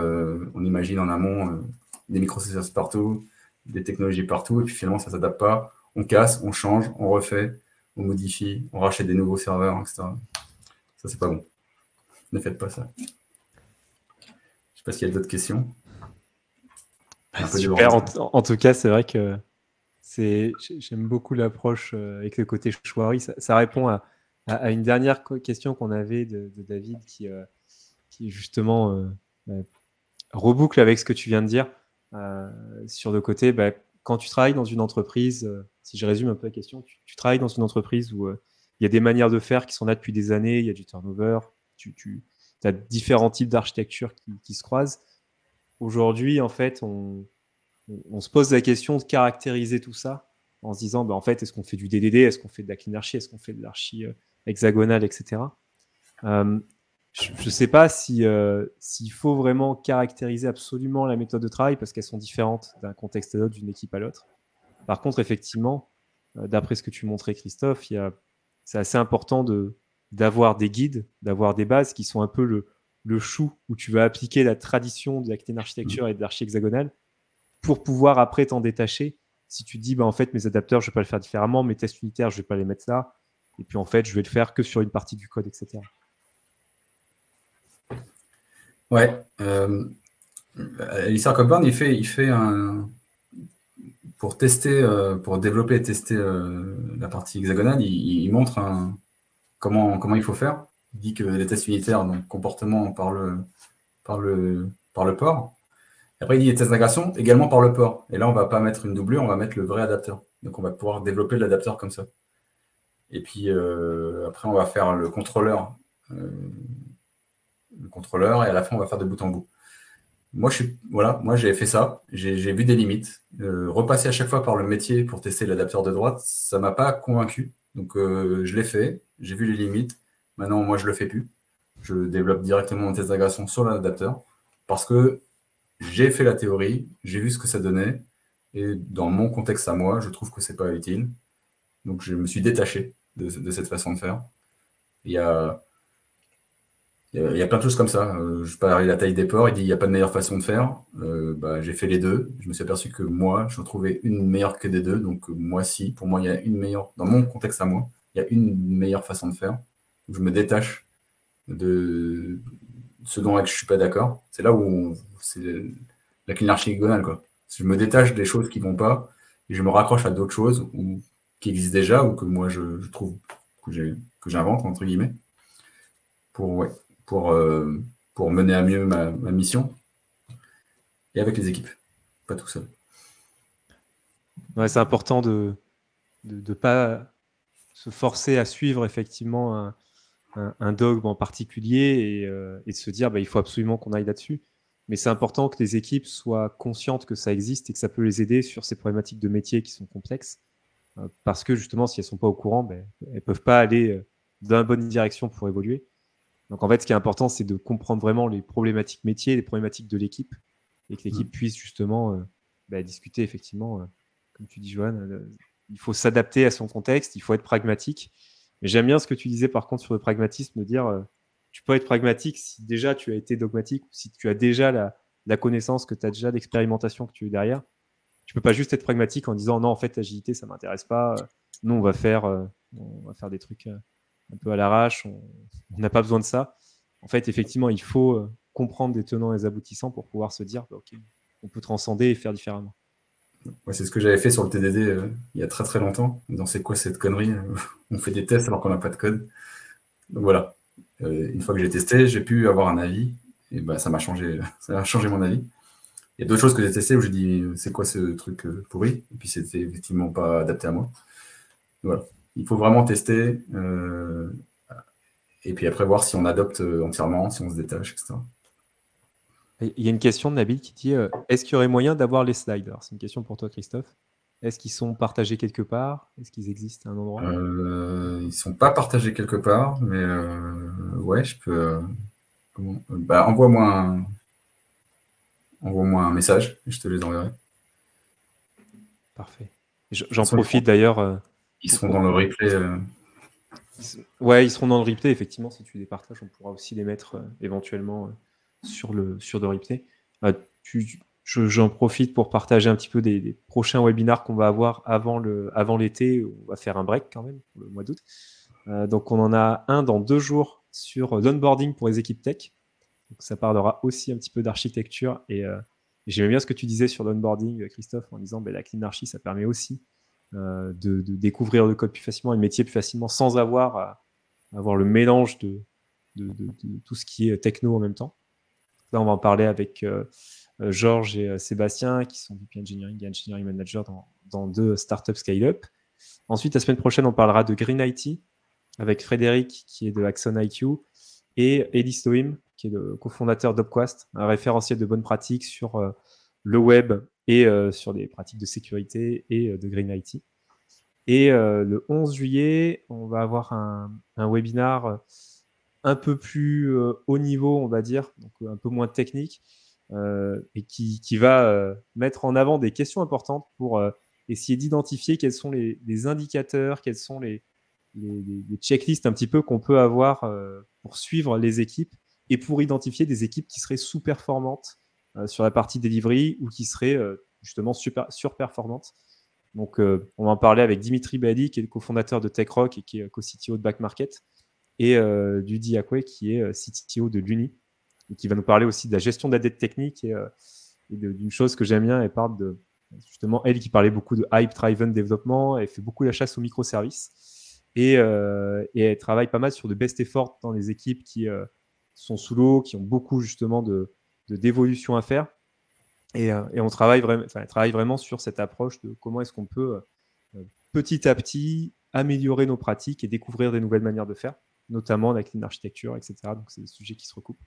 on imagine en amont des microservices partout, des technologies partout, et puis finalement ça ne s'adapte pas. On casse, on change, on refait, on modifie, on rachète des nouveaux serveurs, etc. Ça, c'est pas bon. Ne faites pas ça. Je ne sais pas s'il y a d'autres questions. Super, en tout cas, c'est vrai que j'aime beaucoup l'approche avec le côté Chouari. Ça répond à une dernière question qu'on avait de David qui justement reboucle avec ce que tu viens de dire sur le côté, quand tu travailles dans une entreprise, si je résume un peu la question, tu travailles dans une entreprise où il y a des manières de faire qui sont là depuis des années, il y a du turnover, tu as différents types d'architecture qui se croisent. Aujourd'hui, en fait, on se pose la question de caractériser tout ça en se disant, en fait, est-ce qu'on fait du DDD, est-ce qu'on fait de la clean archi, est-ce qu'on fait de l'archi hexagonale, etc. Je ne sais pas s'il faut vraiment caractériser absolument la méthode de travail parce qu'elles sont différentes d'un contexte à l'autre, d'une équipe à l'autre. Par contre, effectivement, d'après ce que tu montrais, Christophe, c'est assez important d'avoir des guides, d'avoir des bases qui sont un peu le chou où tu vas appliquer la tradition de la clean architecture et de l'archi hexagonale pour pouvoir après t'en détacher. Si tu te dis, en fait, mes adapteurs, je ne vais pas le faire différemment, mes tests unitaires, je ne vais pas les mettre là, et puis en fait, je vais le faire que sur une partie du code, etc. Ouais. Elisar Cockburn, il fait pour tester, pour développer et tester la partie hexagonale, il montre comment il faut faire. Il dit que les tests unitaires, donc comportement par le port, Après, il dit les tests d'intégration également par le port. Et là, on ne va pas mettre une doublure, on va mettre le vrai adapteur. Donc, on va pouvoir développer l'adapteur comme ça. Et puis, après, on va faire le contrôleur. Et à la fin, on va faire de bout en bout. Moi, j'ai fait ça. J'ai vu des limites. Repasser à chaque fois par le métier pour tester l'adapteur de droite, ça ne m'a pas convaincu. Donc, je l'ai fait. J'ai vu les limites. Maintenant, moi, je ne le fais plus. Je développe directement mon test d'intégration sur l'adapteur parce que j'ai fait la théorie, j'ai vu ce que ça donnait. Et dans mon contexte à moi, je trouve que ce n'est pas utile. Donc, je me suis détaché de cette façon de faire. Il y a plein de choses comme ça. Je parlais de la taille des ports, il dit il n'y a pas de meilleure façon de faire. J'ai fait les deux. Je me suis aperçu que moi, je trouvais une meilleure que des deux. Donc moi, si, pour moi, il y a une meilleure, dans mon contexte à moi, il y a une meilleure façon de faire. Donc, je me détache de ce dont je ne suis pas d'accord. C'est là où c'est la clean archigonale, quoi. Je me détache des choses qui ne vont pas et je me raccroche à d'autres choses qui existent déjà ou que moi, je trouve que j'invente, entre guillemets, pour mener à mieux ma mission et avec les équipes, pas tout seul. Ouais, c'est important de ne pas se forcer à suivre effectivement un dogme en particulier et de se dire il faut absolument qu'on aille là-dessus. Mais c'est important que les équipes soient conscientes que ça existe et que ça peut les aider sur ces problématiques de métier qui sont complexes. Parce que justement, si elles ne sont pas au courant, elles ne peuvent pas aller dans la bonne direction pour évoluer. Donc en fait, ce qui est important, c'est de comprendre vraiment les problématiques métiers, les problématiques de l'équipe, et que l'équipe puisse justement discuter effectivement, comme tu dis, Johan, il faut s'adapter à son contexte, il faut être pragmatique. Mais j'aime bien ce que tu disais par contre sur le pragmatisme, de dire tu peux être pragmatique si déjà tu as été dogmatique ou si tu as déjà la connaissance, que tu as déjà l'expérimentation que tu es derrière. Tu peux pas juste être pragmatique en disant non, en fait, l'agilité, ça m'intéresse pas. Nous, on va faire des trucs un peu à l'arrache. On n'a pas besoin de ça. En fait, effectivement, il faut comprendre des tenants et des aboutissants pour pouvoir se dire ok, on peut transcender et faire différemment. Ouais, c'est ce que j'avais fait sur le TDD il y a très très longtemps. Dans c'est quoi cette connerie On fait des tests alors qu'on n'a pas de code. Donc voilà. Une fois que j'ai testé, j'ai pu avoir un avis et ça m'a changé, ça a changé mon avis. Il y a d'autres choses que j'ai testées où j'ai dit c'est quoi ce truc pourri et puis c'était effectivement pas adapté à moi. Voilà. Il faut vraiment tester et puis après voir si on adopte entièrement, si on se détache, etc. Il y a une question de Nabil qui dit est-ce qu'il y aurait moyen d'avoir les slides? C'est une question pour toi, Christophe. Est-ce qu'ils sont partagés quelque part? Est-ce qu'ils existent à un endroit? Ils ne sont pas partagés quelque part, mais ouais, je peux. Envoie-moi un message et je te les enverrai. Parfait. J'en profite d'ailleurs. Ils seront dans le replay. Ouais, ils seront dans le replay, effectivement. Si tu les partages, on pourra aussi les mettre éventuellement sur le replay. J'en profite pour partager un petit peu des prochains webinars qu'on va avoir avant l'été. On va faire un break quand même pour le mois d'août. Donc, on en a un dans 2 jours sur l'onboarding pour les équipes tech. Donc, ça parlera aussi un petit peu d'architecture. Et j'aimais bien ce que tu disais sur l'onboarding, Christophe, en disant la clean archi, ça permet aussi de découvrir le code plus facilement et le métier plus facilement sans avoir le mélange de tout ce qui est techno en même temps. Là, on va en parler avec Georges et Sébastien, qui sont VP Engineering et Engineering Manager dans 2 startups scale-up. Ensuite, la semaine prochaine, on parlera de Green IT avec Frédéric, qui est de Axon IQ, et Elie Stoim, qui est le cofondateur d'Opquast, un référentiel de bonnes pratiques sur le web et sur des pratiques de sécurité et de Green IT. Et le 11 juillet, on va avoir un webinar un peu plus haut niveau, on va dire, donc un peu moins technique, et qui va mettre en avant des questions importantes pour essayer d'identifier quels sont les indicateurs, quels sont les checklists un petit peu qu'on peut avoir pour suivre les équipes et pour identifier des équipes qui seraient sous-performantes sur la partie delivery ou qui seraient justement surperformantes. Donc, on va en parler avec Dimitri Bali, qui est le cofondateur de TechRock et qui est co-CTO de Back Market, et Ludi Akwe, qui est CTO de l'Uni, et qui va nous parler aussi de la gestion de la dette technique et d'une chose que j'aime bien. Elle parle de, justement, elle qui parlait beaucoup de hype-driven développement, elle fait beaucoup la chasse aux microservices, et elle travaille pas mal sur de best effort dans les équipes qui sont sous l'eau, qui ont beaucoup justement d'évolution à faire. Et on travaille vraiment sur cette approche de comment est-ce qu'on peut petit à petit améliorer nos pratiques et découvrir des nouvelles manières de faire, notamment avec l'architecture, etc. Donc, c'est des sujets qui se recoupent.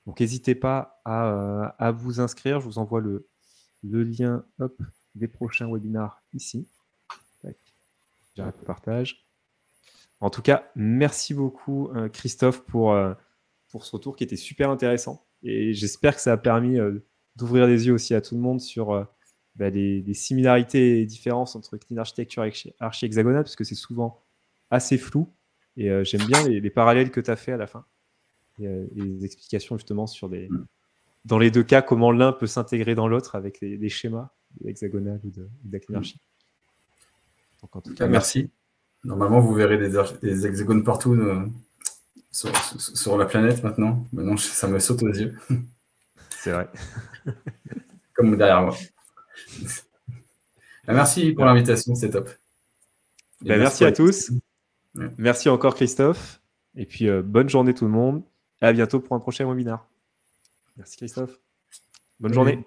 Donc, n'hésitez pas à vous inscrire. Je vous envoie le lien des prochains webinars ici. J'arrête le partage. En tout cas, merci beaucoup, Christophe, pour ce retour qui était super intéressant. Et j'espère que ça a permis d'ouvrir les yeux aussi à tout le monde sur des similarités et différences entre clean architecture et archi hexagonal, parce que c'est souvent assez flou. Et j'aime bien les parallèles que tu as fait à la fin. Et les explications justement sur dans les deux cas, comment l'un peut s'intégrer dans l'autre avec les schémas de hexagonal ou de la clean archi. Donc, en tout cas, merci. Normalement, vous verrez des hexagones partout sur la planète maintenant. Maintenant, ça me saute aux yeux. C'est vrai. Comme derrière moi. Merci pour l'invitation, c'est top. Merci à tous. Ouais. Merci encore, Christophe. Et puis, bonne journée tout le monde. Et à bientôt pour un prochain webinaire. Merci, Christophe. Bonne journée.